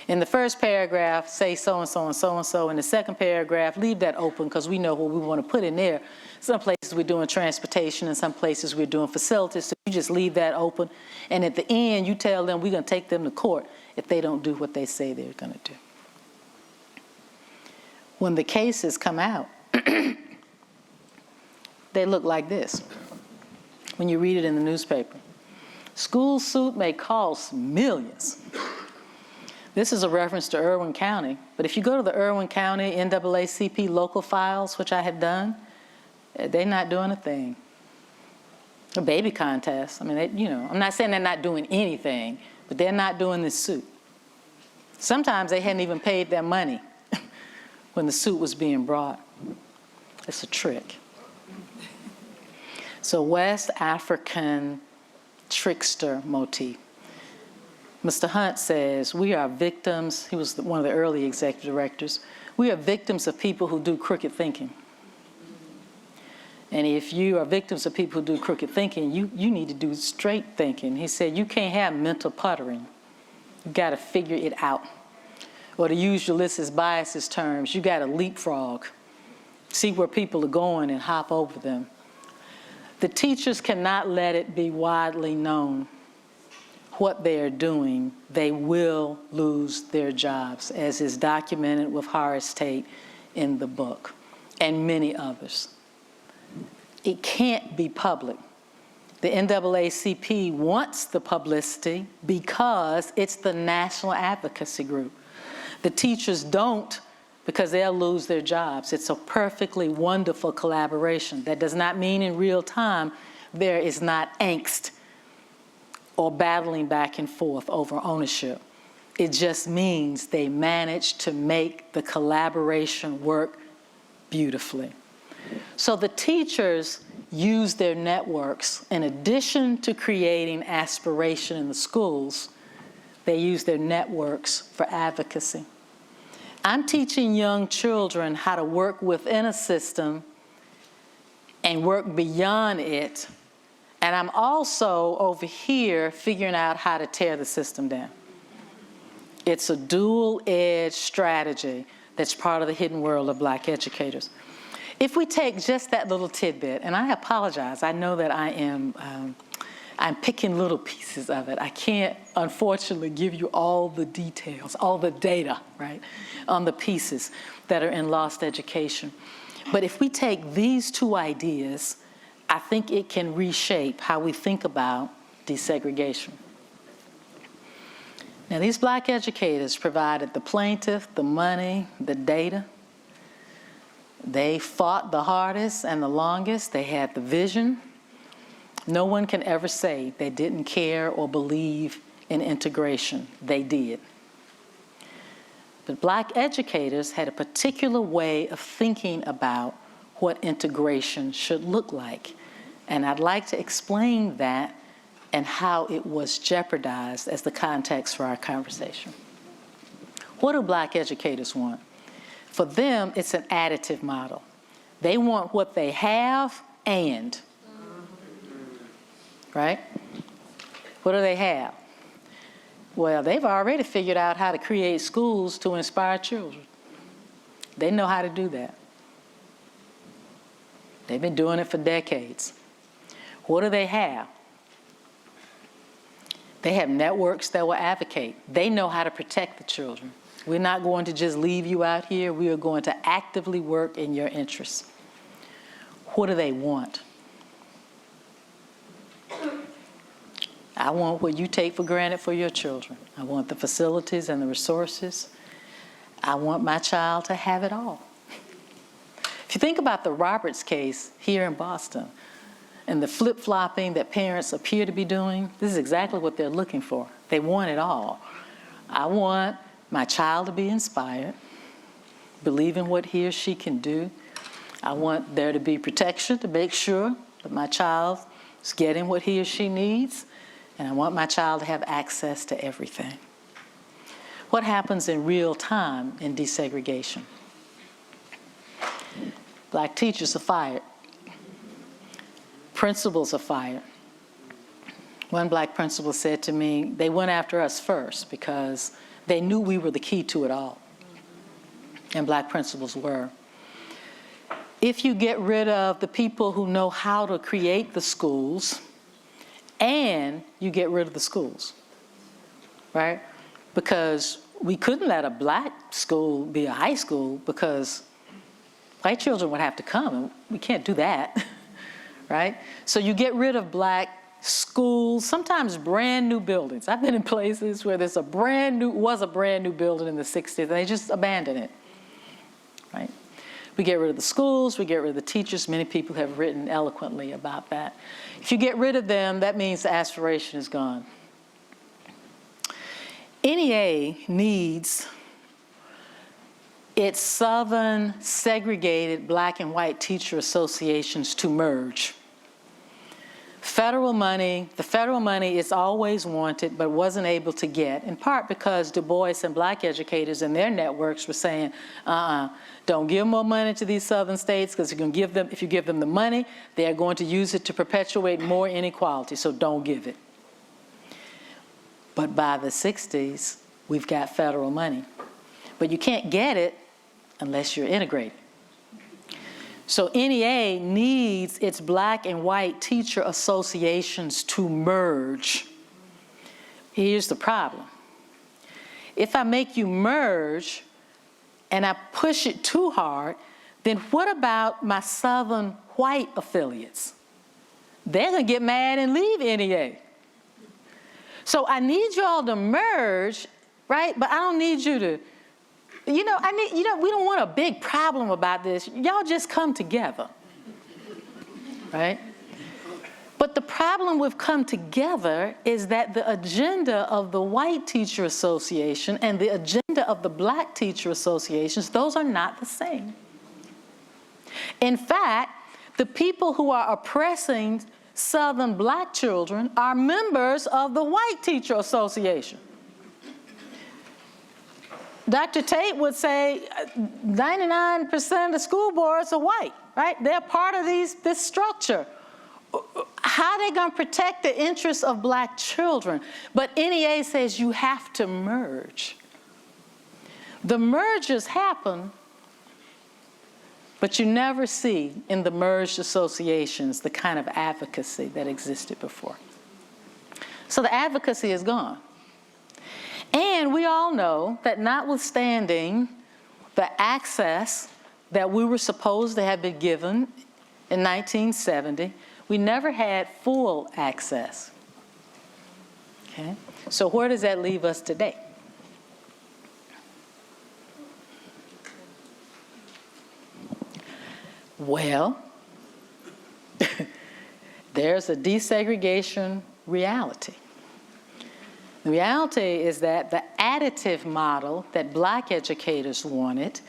In the first paragraph, say so-and-so and so-and-so. In the second paragraph, leave that open because we know what we want to put in there. Some places we're doing transportation and some places we're doing facilities, so you just leave that open. And at the end, you tell them we're going to take them to court if they don't do what they say they're going to do." When the cases come out, they look like this. When you read it in the newspaper, school suit may cost millions. This is a reference to Irwin County, but if you go to the Irwin County NAACP local files, which I have done, they're not doing a thing. A baby contest, I mean, I'm not saying they're not doing anything, but they're not doing this suit. Sometimes they hadn't even paid their money when the suit was being brought. It's a trick. So West African trickster motif. Mr. Hunt says, we are victims, he was one of the early executive directors, we are victims of people who do crooked thinking. And if you are victims of people who do crooked thinking, you need to do straight thinking. He said, you can't have mental puttering. You gotta figure it out. Or to use Ulysses Bias's terms, you gotta leapfrog. See where people are going and hop over them. The teachers cannot let it be widely known what they are doing. They will lose their jobs, as is documented with Horace Tate in the book, and many others. It can't be public. The NAACP wants the publicity because it's the national advocacy group. The teachers don't, because they'll lose their jobs. It's a perfectly wonderful collaboration. That does not mean in real time there is not angst or battling back and forth over ownership. It just means they manage to make the collaboration work beautifully. So the teachers use their networks, in addition to creating aspiration in the schools, they use their networks for advocacy. I'm teaching young children how to work within a system and work beyond it. And I'm also over here figuring out how to tear the system down. It's a dual-edged strategy that's part of the hidden world of Black educators. If we take just that little tidbit, and I apologize, I know that I'm picking little pieces of it. I can't, unfortunately, give you all the details, all the data, right, on the pieces that are in lost education. But if we take these two ideas, I think it can reshape how we think about desegregation. Now, these Black educators provided the plaintiff, the money, the data. They fought the hardest and the longest. They had the vision. No one can ever say they didn't care or believe in integration. They did. But Black educators had a particular way of thinking about what integration should look like. And I'd like to explain that and how it was jeopardized as the context for our conversation. What do Black educators want? For them, it's an additive model. They want what they have and, right? What do they have? Well, they've already figured out how to create schools to inspire children. They know how to do that. They've been doing it for decades. What do they have? They have networks that will advocate. They know how to protect the children. We're not going to just leave you out here. We are going to actively work in your interests. What do they want? I want what you take for granted for your children. I want the facilities and the resources. I want my child to have it all. If you think about the Roberts case here in Boston and the flip-flopping that parents appear to be doing, this is exactly what they're looking for. They want it all. I want my child to be inspired, believe in what he or she can do. I want there to be protection to make sure that my child is getting what he or she needs, and I want my child to have access to everything. What happens in real time in desegregation? Black teachers are fired. Principals are fired. One Black principal said to me, they went after us first because they knew we were the key to it all. And Black principals were. If you get rid of the people who know how to create the schools, and you get rid of the schools, right? Because we couldn't let a Black school be a high school because white children would have to come, and we can't do that, right? So you get rid of Black schools, sometimes brand new buildings. I've been in places where there's a brand new building in the 60s, and they just abandon it, right? We get rid of the schools, we get rid of the teachers. Many people have written eloquently about that. If you get rid of them, that means the aspiration is gone. NEA needs its Southern segregated Black and white teacher associations to merge. The federal money is always wanted but wasn't able to get, in part because Du Bois and Black educators and their networks were saying, don't give more money to these Southern states because if you give them the money, they are going to use it to perpetuate more inequality, so don't give it. But by the 60s, we've got federal money. But you can't get it unless you're integrated. So NEA needs its Black and white teacher associations to merge. Here's the problem. If I make you merge and I push it too hard, then what about my Southern white affiliates? They're going to get mad and leave NEA. So I need y'all to merge, right? But I don't need you to, we don't want a big problem about this. Y'all just come together, right? But the problem with come together is that the agenda of the white teacher association and the agenda of the Black teacher associations, those are not the same. In fact, the people who are oppressing Southern Black children are members of the white teacher association. Dr. Tate would say 99% of the school boards are white, right? They're part of this structure. How are they going to protect the interests of Black children? But NEA says you have to merge. The mergers happen, but you never see in the merged associations the kind of advocacy that existed before. So the advocacy is gone. And we all know that notwithstanding the access that we were supposed to have been given in 1970, we never had full access. Okay? So where does that leave us today? Well, there's a desegregation reality. The reality is that the additive model that Black educators wanted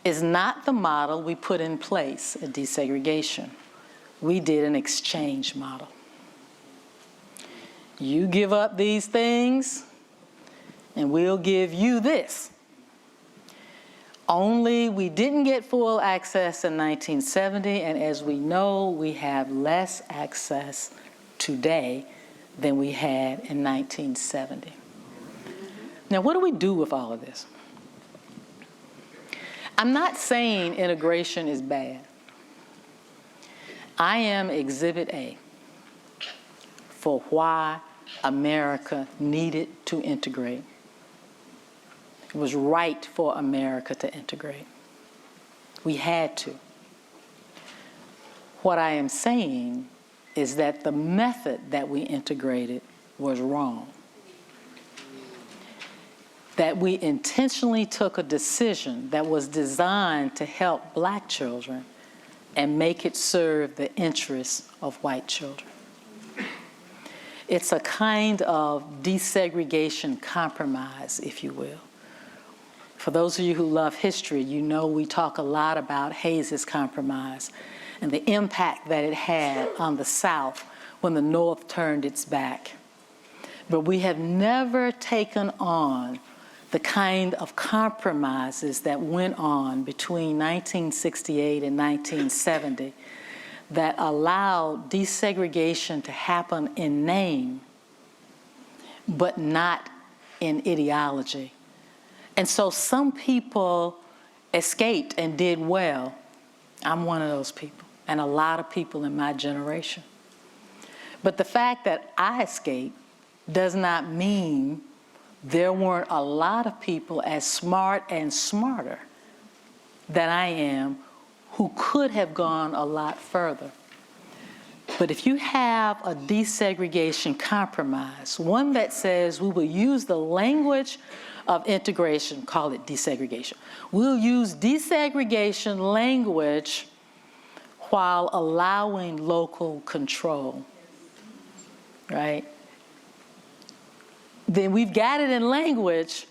is not the model we put in place at desegregation. We did an exchange model. You give up these things, and we'll give you this. Only we didn't get full access in 1970, and as we know, we have less access today than we had in 1970. Now, what do we do with all of this? I'm not saying integration is bad. I am Exhibit A for why America needed to integrate. It was right for America to integrate. We had to. What I am saying is that the method that we integrated was wrong. That we intentionally took a decision that was designed to help black children and make it serve the interests of white children. It's a kind of desegregation compromise, if you will. For those of you who love history, you know we talk a lot about Hayes's Compromise and the impact that it had on the South when the North turned its back. But we have never taken on the kind of compromises that went on between 1968 and 1970 that allowed desegregation to happen in name, but not in ideology. And so some people escaped and did well. I'm one of those people, and a lot of people in my generation. But the fact that I escaped does not mean there weren't a lot of people as smart and smarter than I am who could have gone a lot further. But if you have a desegregation compromise, one that says we will use the language of integration, call it desegregation. We'll use desegregation language while allowing local control, right? Then we've got it in language,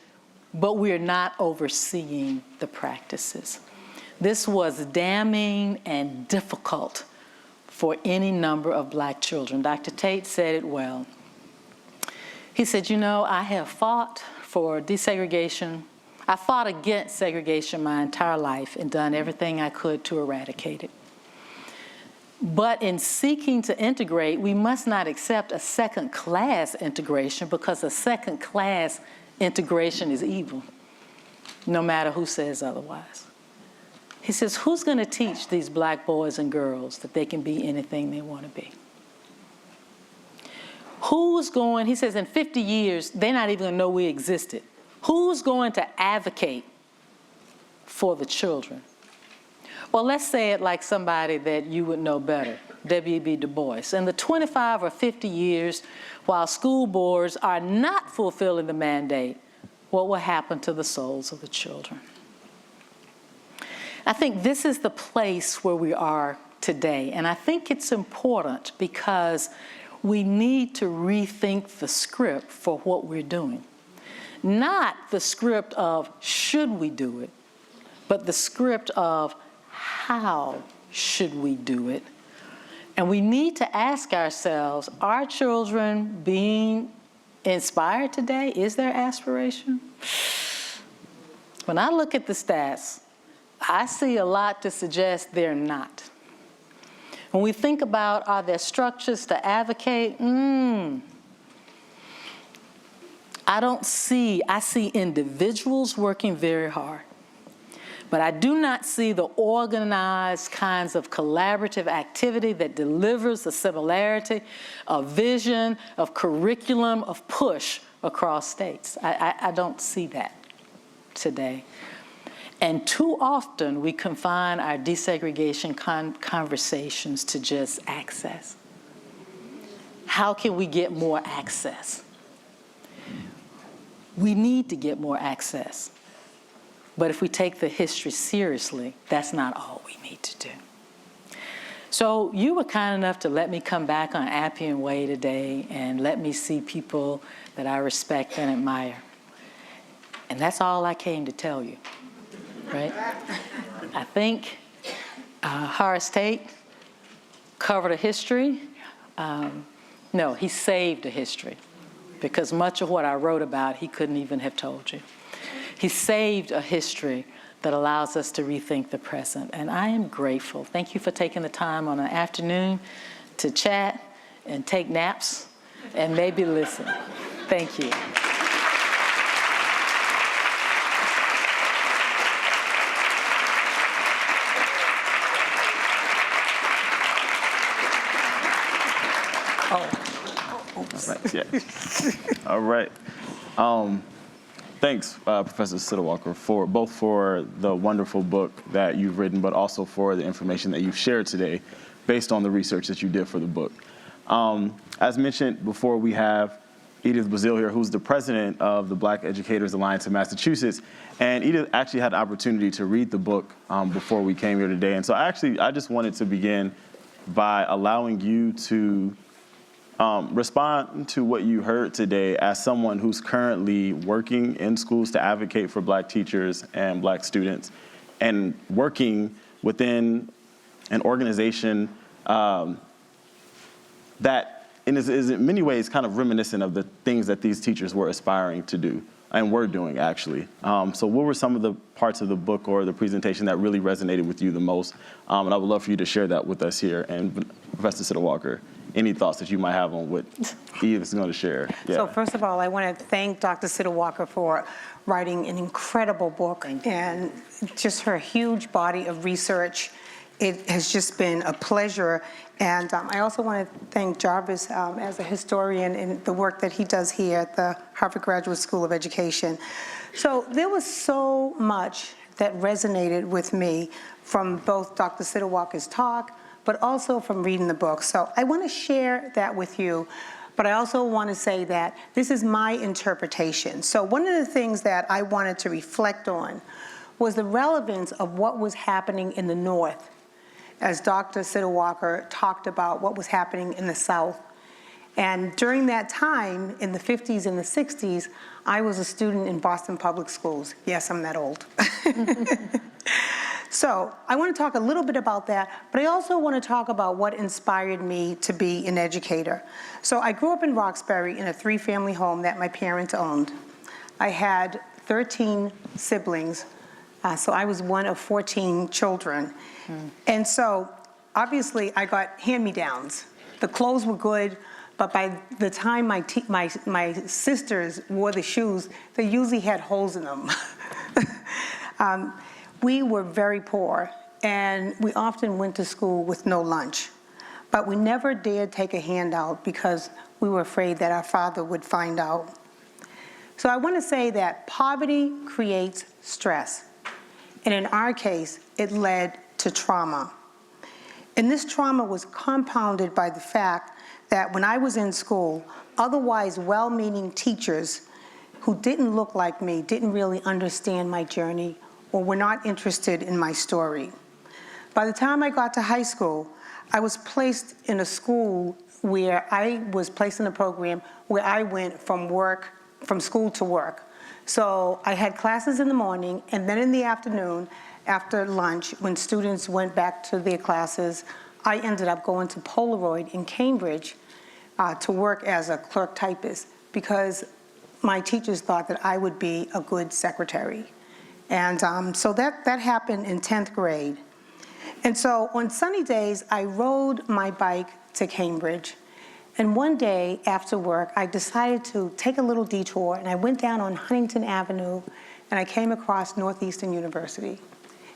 but we're not overseeing the practices. This was damning and difficult for any number of black children. Dr. Tate said it well. He said, you know, I have fought for desegregation. I fought against segregation my entire life and done everything I could to eradicate it. But in seeking to integrate, we must not accept a second-class integration, because a second-class integration is evil, no matter who says otherwise. He says, who's going to teach these black boys and girls that they can be anything they want to be? Who's going, he says, in 50 years, they're not even going to know we existed. Who's going to advocate for the children? Well, let's say it like somebody that you would know better, W.E.B. Du Bois. In the 25 or 50 years, while school boards are not fulfilling the mandate, what will happen to the souls of the children? I think this is the place where we are today, and I think it's important because we need to rethink the script for what we're doing. Not the script of should we do it, but the script of how should we do it? And we need to ask ourselves, are children being inspired today? Is there aspiration? When I look at the stats, I see a lot to suggest they're not. When we think about, are there structures to advocate? I see individuals working very hard. But I do not see the organized kinds of collaborative activity that delivers the similarity of vision, of curriculum, of push across states. I don't see that today. And too often we confine our desegregation conversations to just access. How can we get more access? We need to get more access. But if we take the history seriously, that's not all we need to do. So you were kind enough to let me come back on Appian Way today and let me see people that I respect and admire. And that's all I came to tell you, right? I think Horace Tate covered a history. No, he saved a history, because much of what I wrote about, he couldn't even have told you. He saved a history that allows us to rethink the present, and I am grateful. Thank you for taking the time on an afternoon to chat and take naps and maybe listen. Thank you. Right, yeah. All right. Thanks, Professor Siddle Walker, both for the wonderful book that you've written, but also for the information that you've shared today based on the research that you did for the book. As mentioned before, we have Edith Bazile here, who's the president of the Black Educators Alliance of Massachusetts. And Edith actually had the opportunity to read the book before we came here today. And so I just wanted to begin by allowing you to respond to what you heard today as someone who's currently working in schools to advocate for Black teachers and Black students, and working within an organization that is in many ways kind of reminiscent of the things that these teachers were aspiring to do and were doing, actually. So what were some of the parts of the book or the presentation that really resonated with you the most? And I would love for you to share that with us here. And Professor Siddle Walker, any thoughts that you might have on what Edith is going to share? Yeah. So first of all, I want to thank Dr. Siddle Walker for writing an incredible book and just her huge body of research. It has just been a pleasure. And I also want to thank Jarvis as a historian and the work that he does here at the Harvard Graduate School of Education. So there was so much that resonated with me from both Dr. Siddle Walker's talk, but also from reading the book. So I want to share that with you, but I also want to say that this is my interpretation. So one of the things that I wanted to reflect on was the relevance of what was happening in the North, as Dr. Siddle Walker talked about what was happening in the South. And during that time, in the 50s and the 60s, I was a student in Boston Public Schools. Yes, I'm that old. So I want to talk a little bit about that, but I also want to talk about what inspired me to be an educator. So I grew up in Roxbury in a 3-family home that my parents owned. I had 13 siblings, so I was one of 14 children. And so obviously I got hand-me-downs. The clothes were good, but by the time my sisters wore the shoes, they usually had holes in them. We were very poor, and we often went to school with no lunch. But we never dared take a handout because we were afraid that our father would find out. So I want to say that poverty creates stress. And in our case, it led to trauma. And this trauma was compounded by the fact that when I was in school, otherwise well-meaning teachers who didn't look like me, didn't really understand my journey, or were not interested in my story. By the time I got to high school, I was placed in a school where I was placed in a program where I went from school to work. So I had classes in the morning, and then in the afternoon, after lunch, when students went back to their classes, I ended up going to Polaroid in Cambridge to work as a clerk typist, because my teachers thought that I would be a good secretary. And so that happened in 10th grade. And so on sunny days, I rode my bike to Cambridge. And one day after work, I decided to take a little detour, and I went down on Huntington Avenue, and I came across Northeastern University.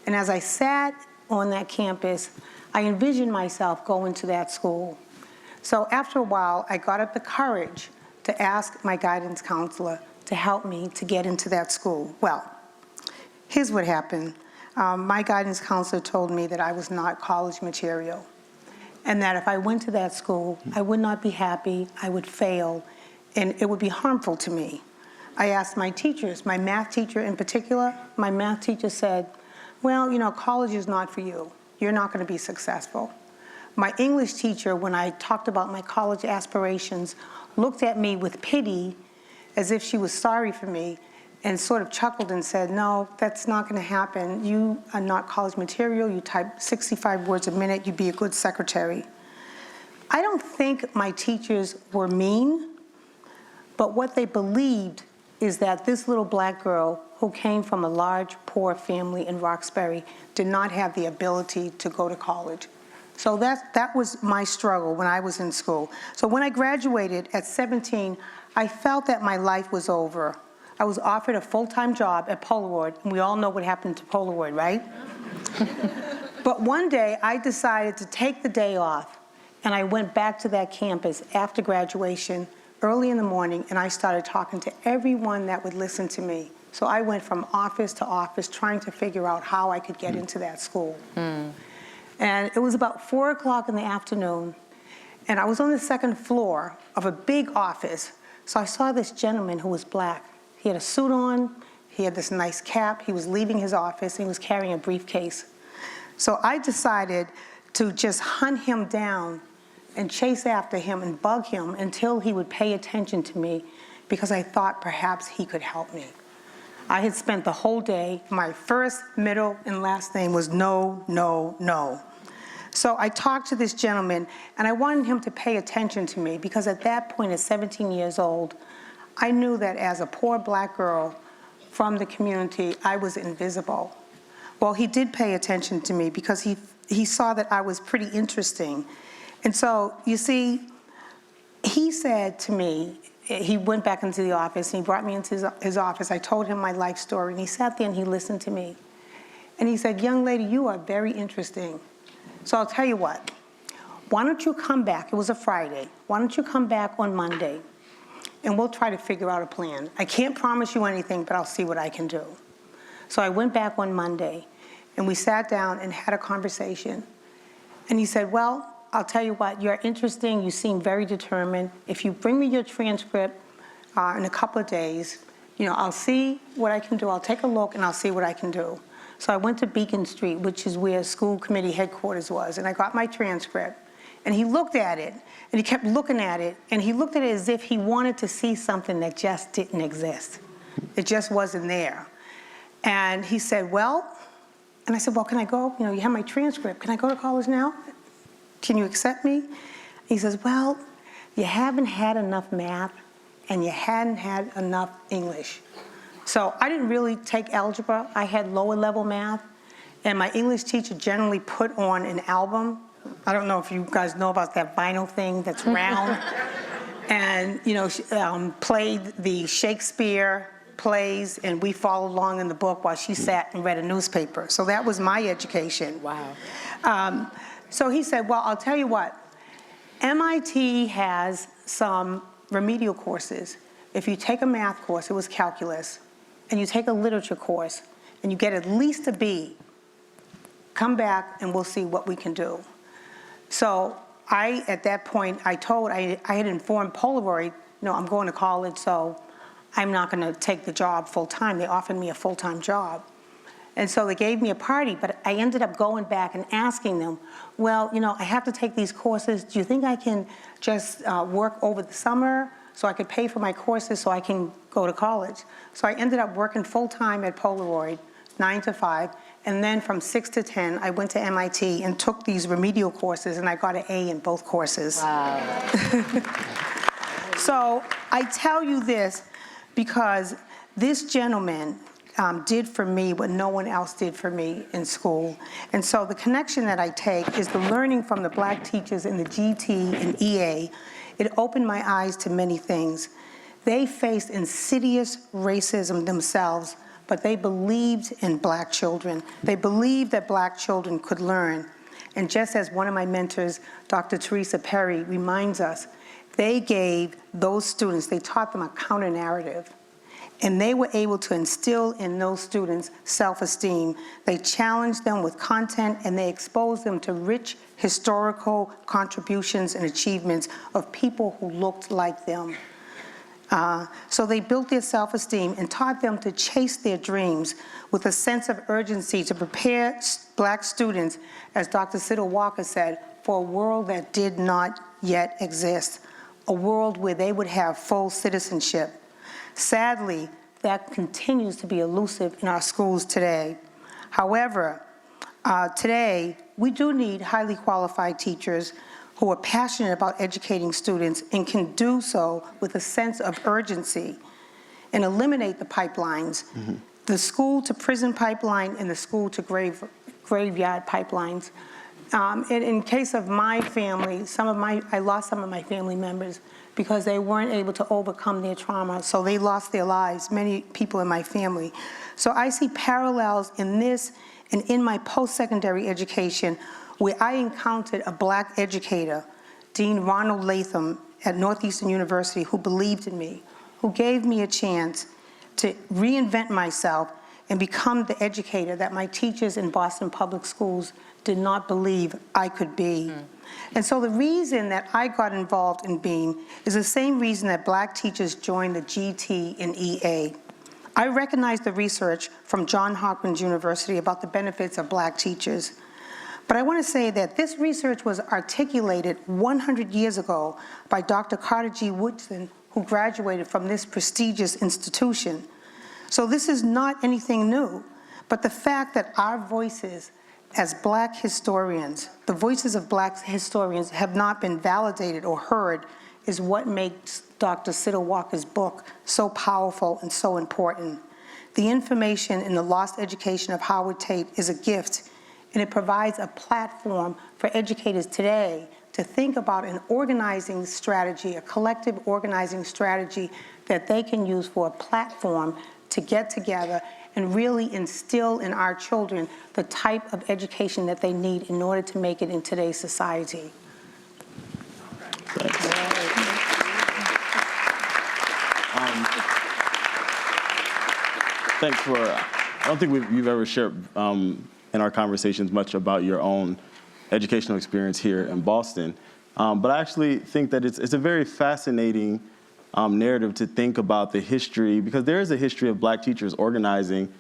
And as I sat on that campus, I envisioned myself going to that school. So after a while, I got up the courage to ask my guidance counselor to help me to get into that school. Well, here's what happened. My guidance counselor told me that I was not college material, and that if I went to that school, I would not be happy, I would fail, and it would be harmful to me. I asked my teachers, my math teacher in particular. My math teacher said, well, you know, college is not for you. You're not going to be successful. My English teacher, when I talked about my college aspirations, looked at me with pity, as if she was sorry for me, and sort of chuckled and said, no, that's not going to happen. You are not college material. You type 65 words a minute. You'd be a good secretary. I don't think my teachers were mean, but what they believed is that this little black girl who came from a large, poor family in Roxbury did not have the ability to go to college. So that was my struggle when I was in school. So when I graduated at 17, I felt that my life was over. I was offered a full-time job at Polaroid, and we all know what happened to Polaroid, right? But one day, I decided to take the day off, and I went back to that campus after graduation, early in the morning, and I started talking to everyone that would listen to me. So I went from office to office trying to figure out how I could get into that school. And it was about 4 o'clock in the afternoon, and I was on the second floor of a big office. So I saw this gentleman who was black. He had a suit on, he had this nice cap, he was leaving his office, and he was carrying a briefcase. So I decided to just hunt him down and chase after him and bug him until he would pay attention to me, because I thought perhaps he could help me. I had spent the whole day, my first, middle, and last name was no, no, no. So I talked to this gentleman, and I wanted him to pay attention to me, because at that point, at 17 years old, I knew that as a poor black girl from the community, I was invisible. Well, he did pay attention to me because he saw that I was pretty interesting. And so, you see, he said to me, he went back into the office, and he brought me into his office. I told him my life story, and he sat there and he listened to me. And he said, young lady, you are very interesting. So I'll tell you what, why don't you come back? It was a Friday. Why don't you come back on Monday, and we'll try to figure out a plan. I can't promise you anything, but I'll see what I can do. So I went back on Monday, and we sat down and had a conversation. And he said, well, I'll tell you what, you're interesting, you seem very determined. If you bring me your transcript in a couple of days, I'll see what I can do. I'll take a look, and I'll see what I can do. So I went to Beacon Street, which is where school committee headquarters was, and I got my transcript. And he looked at it, and he kept looking at it, and he looked at it as if he wanted to see something that just didn't exist. It just wasn't there. And he said, well, and I said, well, can I go? You have my transcript. Can I go to college now? Can you accept me? He says, well, you haven't had enough math, and you hadn't had enough English. So I didn't really take algebra. I had lower level math, and my English teacher generally put on an album. I don't know if you guys know about that vinyl thing that's round. And, played the Shakespeare plays, and we followed along in the book while she sat and read a newspaper. So that was my education. Wow. So he said, well, I'll tell you what, MIT has some remedial courses. If you take a math course, it was calculus, and you take a literature course, and you get at least a B, come back and we'll see what we can do. So at that point, I had informed Polaroid, I'm going to college, so I'm not going to take the job full time. They offered me a full-time job. And so they gave me a party, but I ended up going back and asking them, well, I have to take these courses. Do you think I can just work over the summer so I could pay for my courses so I can go to college? So I ended up working full-time at Polaroid, 9 to 5, and then from 6 to 10, I went to MIT and took these remedial courses, and I got an A in both courses. Wow. So I tell you this because this gentleman did for me what no one else did for me in school. And so the connection that I take is the learning from the black teachers in the GT and EA. It opened my eyes to many things. They faced insidious racism themselves, but they believed in black children. They believed that black children could learn. And just as one of my mentors, Dr. Teresa Perry, reminds us, they gave those students, they taught them a counter-narrative. And they were able to instill in those students self-esteem. They challenged them with content, and they exposed them to rich historical contributions and achievements of people who looked like them. So they built their self-esteem and taught them to chase their dreams with a sense of urgency to prepare black students, as Dr. Siddle Walker said, for a world that did not yet exist, a world where they would have full citizenship. Sadly, that continues to be elusive in our schools today. However, today, we do need highly qualified teachers who are passionate about educating students and can do so with a sense of urgency and eliminate the pipelines, the school to prison pipeline and the school to graveyard pipelines. In case of my family, I lost some of my family members because they weren't able to overcome their trauma, so they lost their lives, many people in my family. So I see parallels in this and in my post-secondary education where I encountered a Black educator, Dean Ronald Latham at Northeastern University, who believed in me, who gave me a chance to reinvent myself and become the educator that my teachers in Boston Public Schools did not believe I could be. And so the reason that I got involved in BEAM is the same reason that Black teachers joined the GT and EA. I recognize the research from Johns Hopkins University about the benefits of Black teachers. But I want to say that this research was articulated 100 years ago by Dr. Carter G. Woodson, who graduated from this prestigious institution. So this is not anything new, but the fact that our voices as Black historians, the voices of Black historians have not been validated or heard is what makes Dr. Siddle Walker's book so powerful and so important. The information in The Lost Education of Howard Tate is a gift, and it provides a platform for educators today to think about an organizing strategy, a collective organizing strategy that they can use for a platform to get together and really instill in our children the type of education that they need in order to make it in today's society. Thanks for, I don't think you've ever shared in our conversations much about your own educational experience here in Boston. But I actually think that it's a very fascinating narrative to think about the history, because there is a history of Black teachers organizing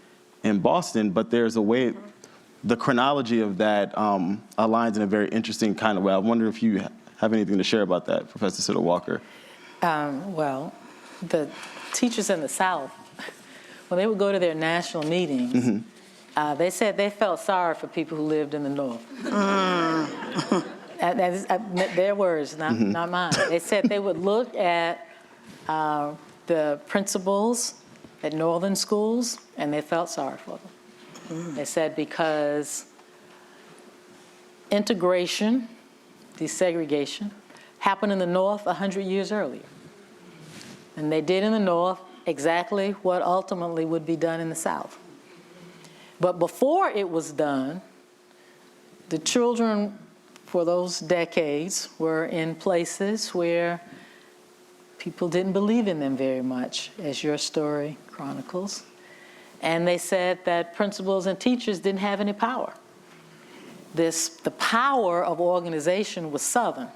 in Boston, but there's a way, the chronology of that aligns in a very interesting kind of way. I wonder if you have anything to share about that, Professor Siddle Walker. Well, the teachers in the South, when they would go to their national meetings, they said they felt sorry for people who lived in the North. That is their words, not mine. They said they would look at the principals at northern schools, and they felt sorry for them. They said because integration, desegregation, happened in the North 100 years earlier. And they did in the North exactly what ultimately would be done in the South. But before it was done, the children for those decades were in places where people didn't believe in them very much, as your story chronicles. And they said that principals and teachers didn't have any power. The power of organization was Southern,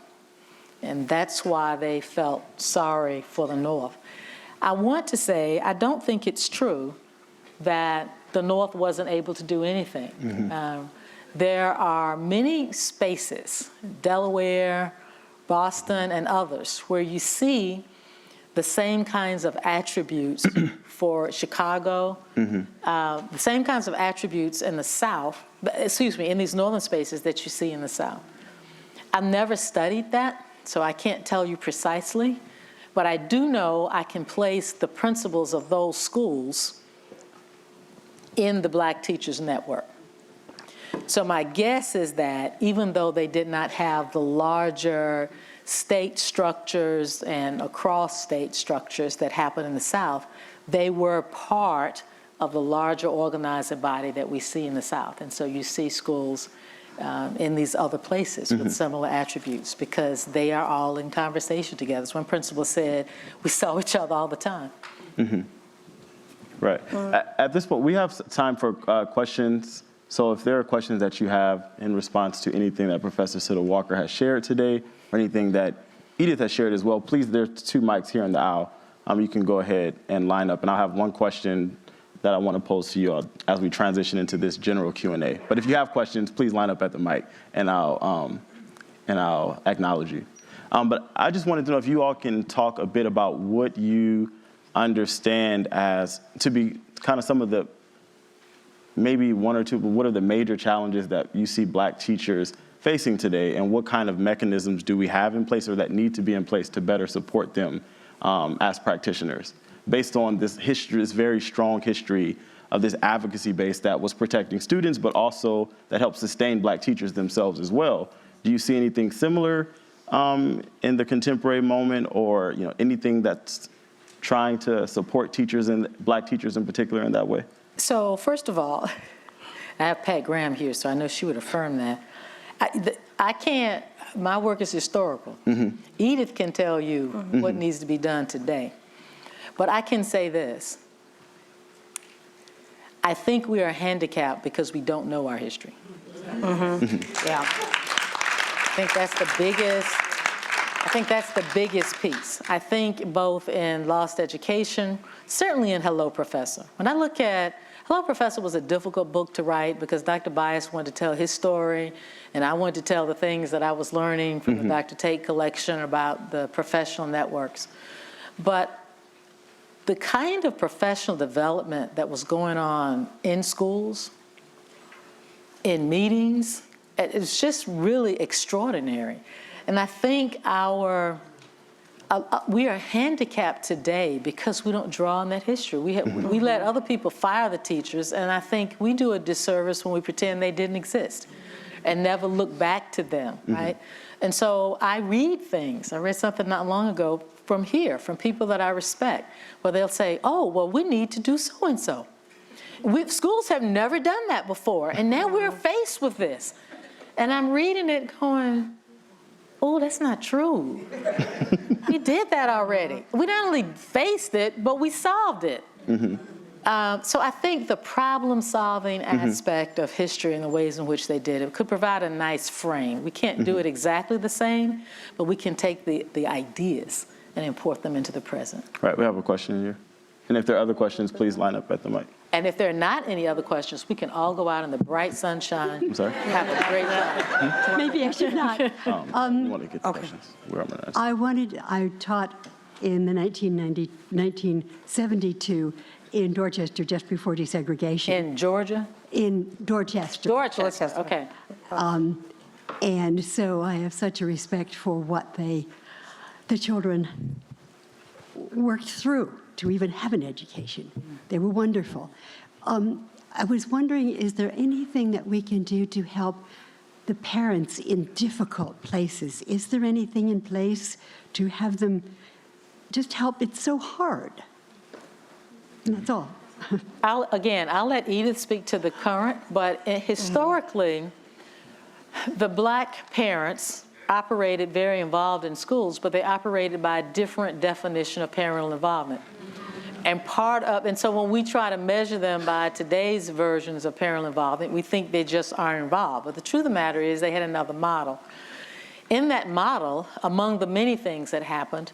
and that's why they felt sorry for the North. I want to say, I don't think it's true that the North wasn't able to do anything. There are many spaces, Delaware, Boston, and others, where you see the same kinds of attributes for Chicago, the same kinds of attributes in the South, in these northern spaces that you see in the South. I've never studied that, so I can't tell you precisely, but I do know I can place the principals of those schools in the Black Teachers Network. So my guess is that even though they did not have the larger state structures and across state structures that happen in the South, they were part of the larger organizing body that we see in the South. And so you see schools in these other places with similar attributes because they are all in conversation together. As one principal said, we saw each other all the time. Right. At this point, we have time for questions. So if there are questions that you have in response to anything that Professor Siddle Walker has shared today, or anything that Edith has shared as well, please, there's 2 mics here in the aisle. You can go ahead and line up, and I'll have one question that I want to pose to you as we transition into this general Q&A. But if you have questions, please line up at the mic, and I'll acknowledge you. But I just wanted to know if you all can talk a bit about what you understand as to be kind of some of the, maybe one or two, but what are the major challenges that you see Black teachers facing today, and what kind of mechanisms do we have in place or that need to be in place to better support them as practitioners, based on this history, this very strong history of this advocacy base that was protecting students, but also that helped sustain Black teachers themselves as well. Do you see anything similar in the contemporary moment, or anything that's trying to support teachers and Black teachers in particular in that way? So first of all, I have Pat Graham here, so I know she would affirm that. I can't, my work is historical. Mm-hmm. Edith can tell you mm-hmm. what needs to be done today. But I can say this. I think we are handicapped because we don't know our history. Mm-hmm. Yeah. I think that's the biggest piece. I think both in Lost Education, certainly in Hello, Professor. When I look at, Hello, Professor was a difficult book to write because Dr. Bias wanted to tell his story, and I wanted to tell the things that I was learning from mm-hmm. the Dr. Tate collection about the professional networks. But the kind of professional development that was going on in schools, in meetings, it's just really extraordinary. And I think we are handicapped today because we don't draw on that history. We let other people fire the teachers, and I think we do a disservice when we pretend they didn't exist and never look back to them, right? And so I read things. I read something not long ago from people that I respect, where they'll say, oh, well, we need to do so-and-so. Schools have never done that before, and now we're faced with this. And I'm reading it going, oh, that's not true. We did that already. We not only faced it, but we solved it. Mm-hmm. So I think the problem-solving aspect of history and the ways in which they did it could provide a nice frame. We can't do it exactly the same, but we can take the ideas and import them into the present. Right, we have a question here. And if there are other questions, please line up at the mic. And if there are not any other questions, we can all go out in the bright sunshine. I'm sorry? Have a great time. Maybe I should not. You want to get the questions. I taught in the 1972 in Dorchester just before desegregation. In Georgia? In Dorchester. Dorchester, okay. And so I have such a respect for what the children worked through to even have an education. They were wonderful. I was wondering, is there anything that we can do to help the parents in difficult places? Is there anything in place to have them just help? It's so hard. And that's all. I'll let Edith speak to the current, but historically, the Black parents operated very involved in schools, but they operated by a different definition of parental involvement. And so when we try to measure them by today's versions of parental involvement, we think they just aren't involved. But the truth of the matter is they had another model. In that model, among the many things that happened,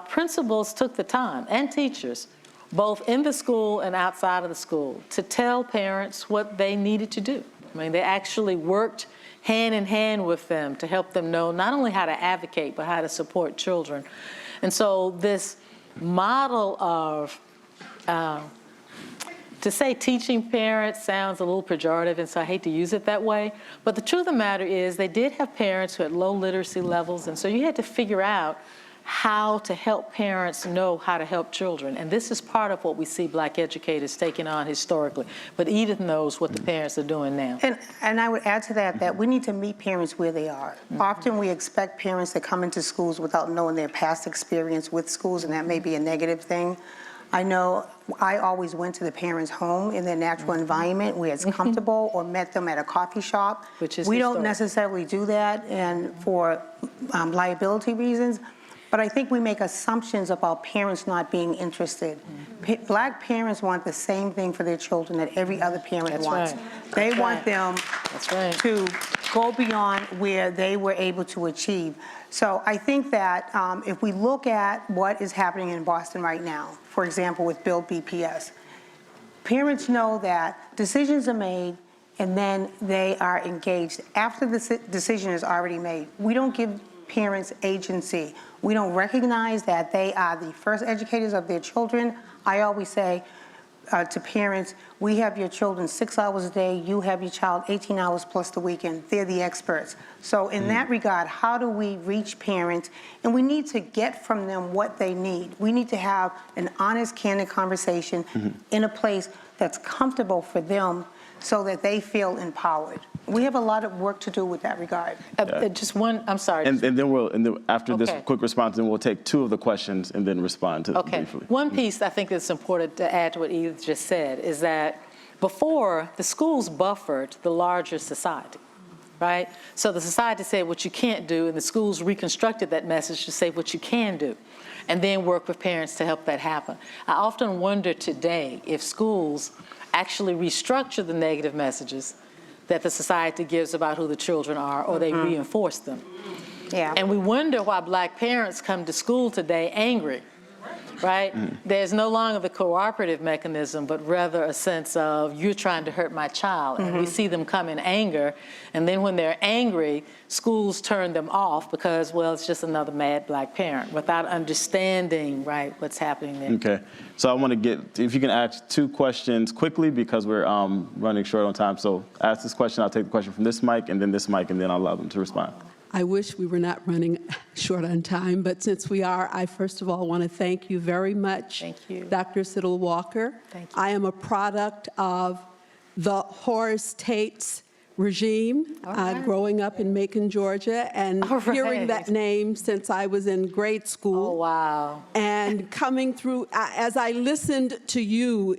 principals took the time, and teachers, both in the school and outside of the school, to tell parents what they needed to do. I mean, they actually worked hand in hand with them to help them know not only how to advocate, but how to support children. And so this model of, to say teaching parents sounds a little pejorative, and so I hate to use it that way, but the truth of the matter is they did have parents who had low literacy levels, and so you had to figure out how to help parents know how to help children. And this is part of what we see Black educators taking on historically. But Edith knows what the parents are doing now. And I would add to that we need to meet parents where they are. Mm-hmm. Often we expect parents to come into schools without knowing their past experience with schools, and that may be a negative thing. I know I always went to the parents' home in their natural environment where it's comfortable, or met them at a coffee shop. Which is we don't necessarily do that, and for liability reasons. But I think we make assumptions about parents not being interested. Black parents want the same thing for their children that every other parent wants. Right. They want them to go beyond where they were able to achieve. So I think that if we look at what is happening in Boston right now, for example, with Build BPS, parents know that decisions are made and then they are engaged after the decision is already made. We don't give parents' agency. We don't recognize that they are the first educators of their children. I always say to parents, we have your children 6 hours a day, you have your child 18 hours plus the weekend. They're the experts. So in that regard, how do we reach parents? And we need to get from them what they need. We need to have an honest, candid conversation in a place that's comfortable for them so that they feel empowered. We have a lot of work to do with that regard. Just one, I'm sorry. And then after this quick response, then we'll take 2 of the questions and then respond to them briefly. One piece I think that's important to add to what Edith just said is that before, the schools buffered the larger society, right? So the society said what you can't do, and the schools reconstructed that message to say what you can do, and then work with parents to help that happen. I often wonder today if schools actually restructure the negative messages that the society gives about who the children are, or they reinforce them. Yeah. And we wonder why Black parents come to school today angry, right? There's no longer the cooperative mechanism, but rather a sense of, you're trying to hurt my child. And we see them come in anger, and then when they're angry, schools turn them off because, well, it's just another mad Black parent, without understanding, right, what's happening there. Okay, so I want to get, if you can ask 2 questions quickly because we're running short on time. So ask this question, I'll take the question from this mic, and then this mic, and then I'll allow them to respond. I wish we were not running short on time, but since we are, I first of all want to thank you very much. Thank you. Dr. Siddle Walker. Thank you. I am a product of the Horace Tate's regime, growing up in Macon, Georgia, and hearing that name since I was in grade school. Oh, wow. And coming through, as I listened to you,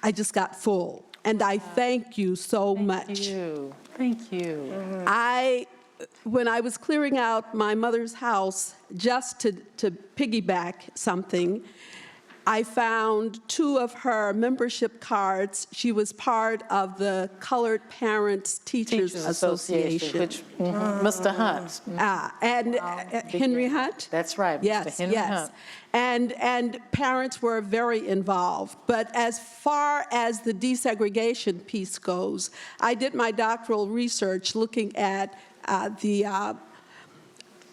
I just got full. And I thank you so much. Thank you. Thank you. When I was clearing out my mother's house just to piggyback something, I found 2 of her membership cards. She was part of the Colored Parents Teachers Association. Which, Mr. Hunt. And Henry Hunt? That's right, Yes, Mr. Henry Hunt. And parents were very involved. But as far as the desegregation piece goes, I did my doctoral research looking at the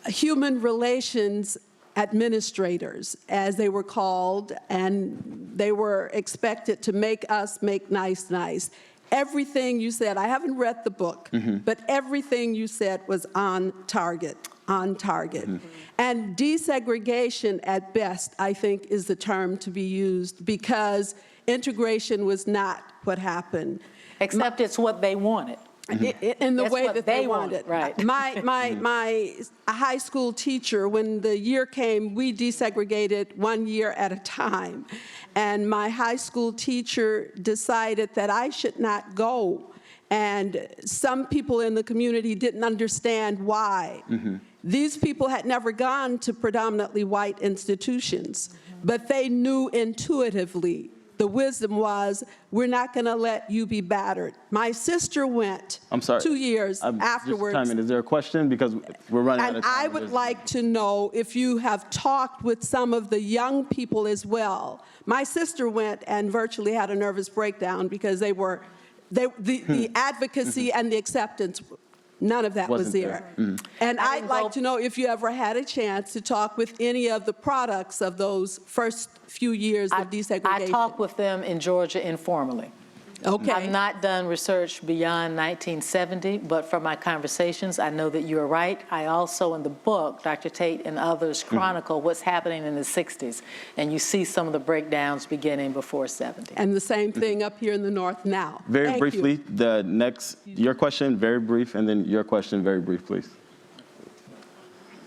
human relations administrators, as they were called, and they were expected to make us make nice. Everything you said, I haven't read the book, but everything you said was on target. And desegregation at best, I think, is the term to be used, because integration was not what happened. Except it's what they wanted. In the That's way what that they they wanted. right. My high school teacher, when the year came, we desegregated 1 year at a time. And my high school teacher decided that I should not go. And some people in the community didn't understand why. These people had never gone to predominantly white institutions, but they knew intuitively. The wisdom was, we're not going to let you be battered. My sister went. I'm sorry. 2 years afterwards. Just is there a question? Because we're running out of time. And I would like to know if you have talked with some of the young people as well. My sister went and virtually had a nervous breakdown because the advocacy and the acceptance, none of that was there. And I'd like to know if you ever had a chance to talk with any of the products of those first few years of desegregation. I talk with them in Georgia informally. Okay. I've not done research beyond 1970, but from my conversations, I know that you're right. I also, in the book, Dr. Tate and others chronicle what's happening in the 60s, and you see some of the breakdowns beginning before 70. And the same thing up here in the north now. Very briefly, the next, your question, very brief, and then your question, very brief, please.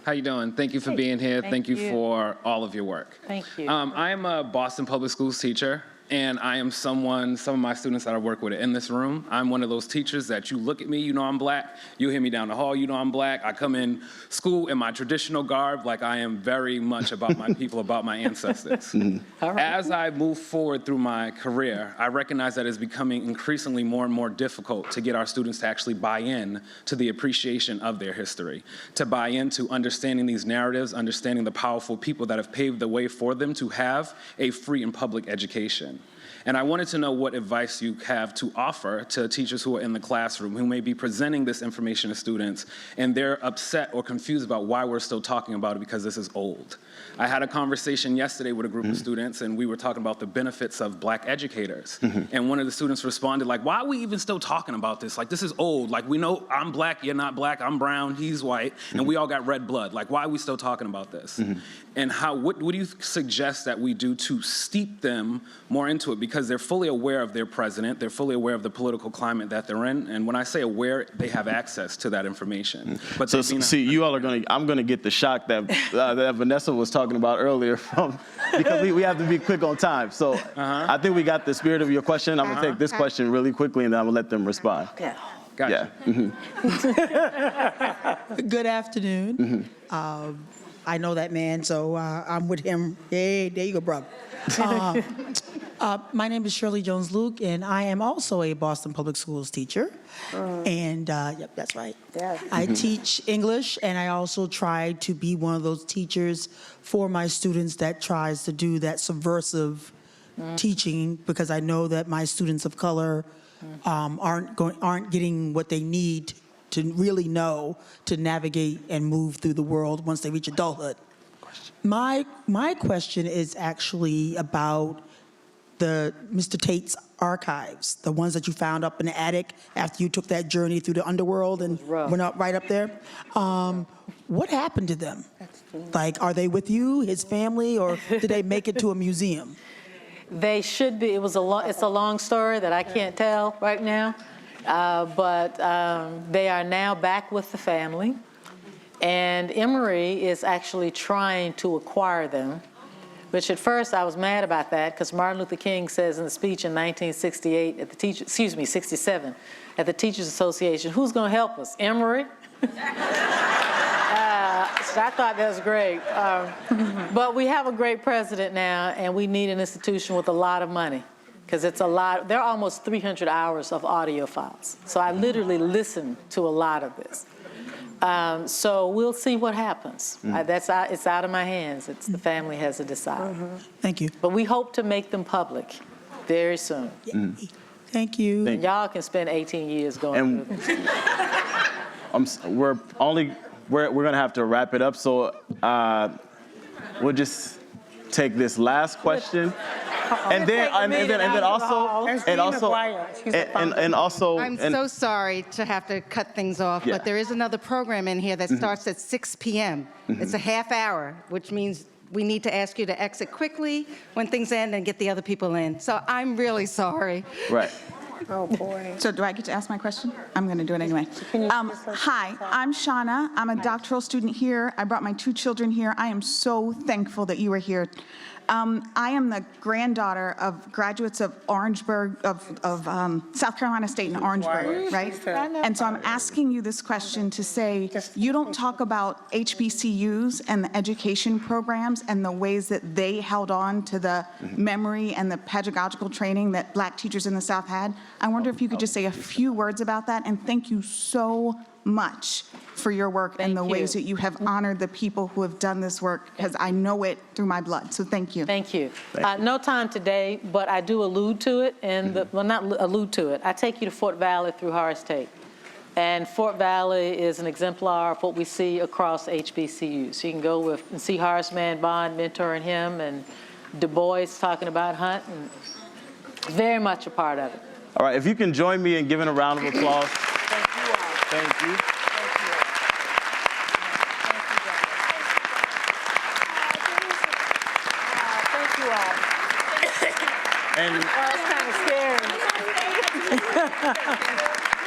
How you doing? Thank you for being here. Thank you for all of your work. Thank you. I am a Boston Public Schools teacher, and I am some of my students that I work with in this room. I'm one of those teachers that you look at me, you know I'm Black. You hear me down the hall, you know I'm Black. I come in school in my traditional garb, like I am very much about my people, about my ancestors. As I move forward through my career, I recognize that it's becoming increasingly more and more difficult to get our students to actually buy in to the appreciation of their history, to buy into understanding these narratives, understanding the powerful people that have paved the way for them to have a free and public education. And I wanted to know what advice you have to offer to teachers who are in the classroom who may be presenting this information to students and they're upset or confused about why we're still talking about it because this is old. I had a conversation yesterday with a group of students and we were talking about the benefits of black educators. And one of the students responded like, why are we even still talking about this? Like, this is old. Like, we know I'm black, you're not black, I'm brown, he's white, and we all got red blood. Like, why are we still talking about this? And what do you suggest that we do to steep them more into it? Because they're fully aware of their president, they're fully aware of the political climate that they're in, and when I say aware, they have access to that information. But so see, you all are I'm gonna get the shock that that Vanessa was talking about earlier because we have to be quick on time. So I think we got the spirit of your question. I'm gonna take this question really quickly and then I'm gonna let them respond. Yeah. Gotcha. Yeah. Good afternoon. I know that man, so I'm with him. Hey, there you go, brother. My name is Shirley Jones-Luke, and I am also a Boston Public Schools teacher. And, yep, that's right. Yeah. I teach English, and I also try to be one of those teachers for my students that tries to do that subversive teaching, because I know that my students of color aren't getting what they need to really know to navigate and move through the world once they reach adulthood. My question is actually about Mr. Tate's archives, the ones that you found up in the attic after you took that journey through the underworld and went up right up there. What happened to them? Like, are they with you, his family, or did they make it to a museum? They should be. It's a long story that I can't tell right now, but they are now back with the family, and Emory is actually trying to acquire them, which at first I was mad about that because Martin Luther King says in the speech in 1968 at the 67 at the Teachers Association, who's going to help us? Emory? So I thought that was great. But we have a great president now, and we need an institution with a lot of money because it's a lot. There are almost 300 hours of audio files. So I literally listen to a lot of this. So we'll see what happens. It's out of my hands. The family has to decide. Thank you. But we hope to make them public very soon. Thank you. Y'all can spend 18 years going through this. We're gonna have to wrap it up. So we'll just take this last question. And also, I'm so sorry to have to cut things off, but there is another program in here that starts at 6 p.m. It's a half hour, which means we need to ask you to exit quickly when things end and get the other people in. So I'm really sorry. Right. Oh, boy. So do I get to ask my question? I'm going to do it anyway. Hi, I'm Shauna. I'm a doctoral student here. I brought my 2 children here. I am so thankful that you are here. I am the granddaughter of graduates of Orangeburg, of South Carolina State in Orangeburg, right? And so I'm asking you this question to say, you don't talk about HBCUs and the education programs and the ways that they held on to the memory and the pedagogical training that Black teachers in the South had. I wonder if you could just say a few words about that, and thank you so much for your work and the ways that you have honored the people who have done this work, because I know it through my blood. So thank you. Thank you. No time today, but I do allude to it, and well, not allude to it. I take you to Fort Valley through Horace Tate. And Fort Valley is an exemplar of what we see across HBCUs. So you can go and see Horace Mann Bond mentoring him, and Du Bois talking about Hunt, and very much a part of it. All right, if you can join me in giving a round of applause. Thank you. Thank you all. And it's kind of scary.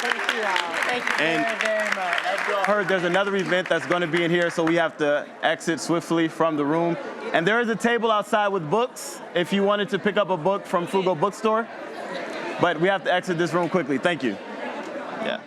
Thank you all. Thank you very much. Heard there's another event that's going to be in here, so we have to exit swiftly from the room. And there is a table outside with books if you wanted to pick up a book from Frugal Bookstore. But we have to exit this room quickly. Thank you. Yeah.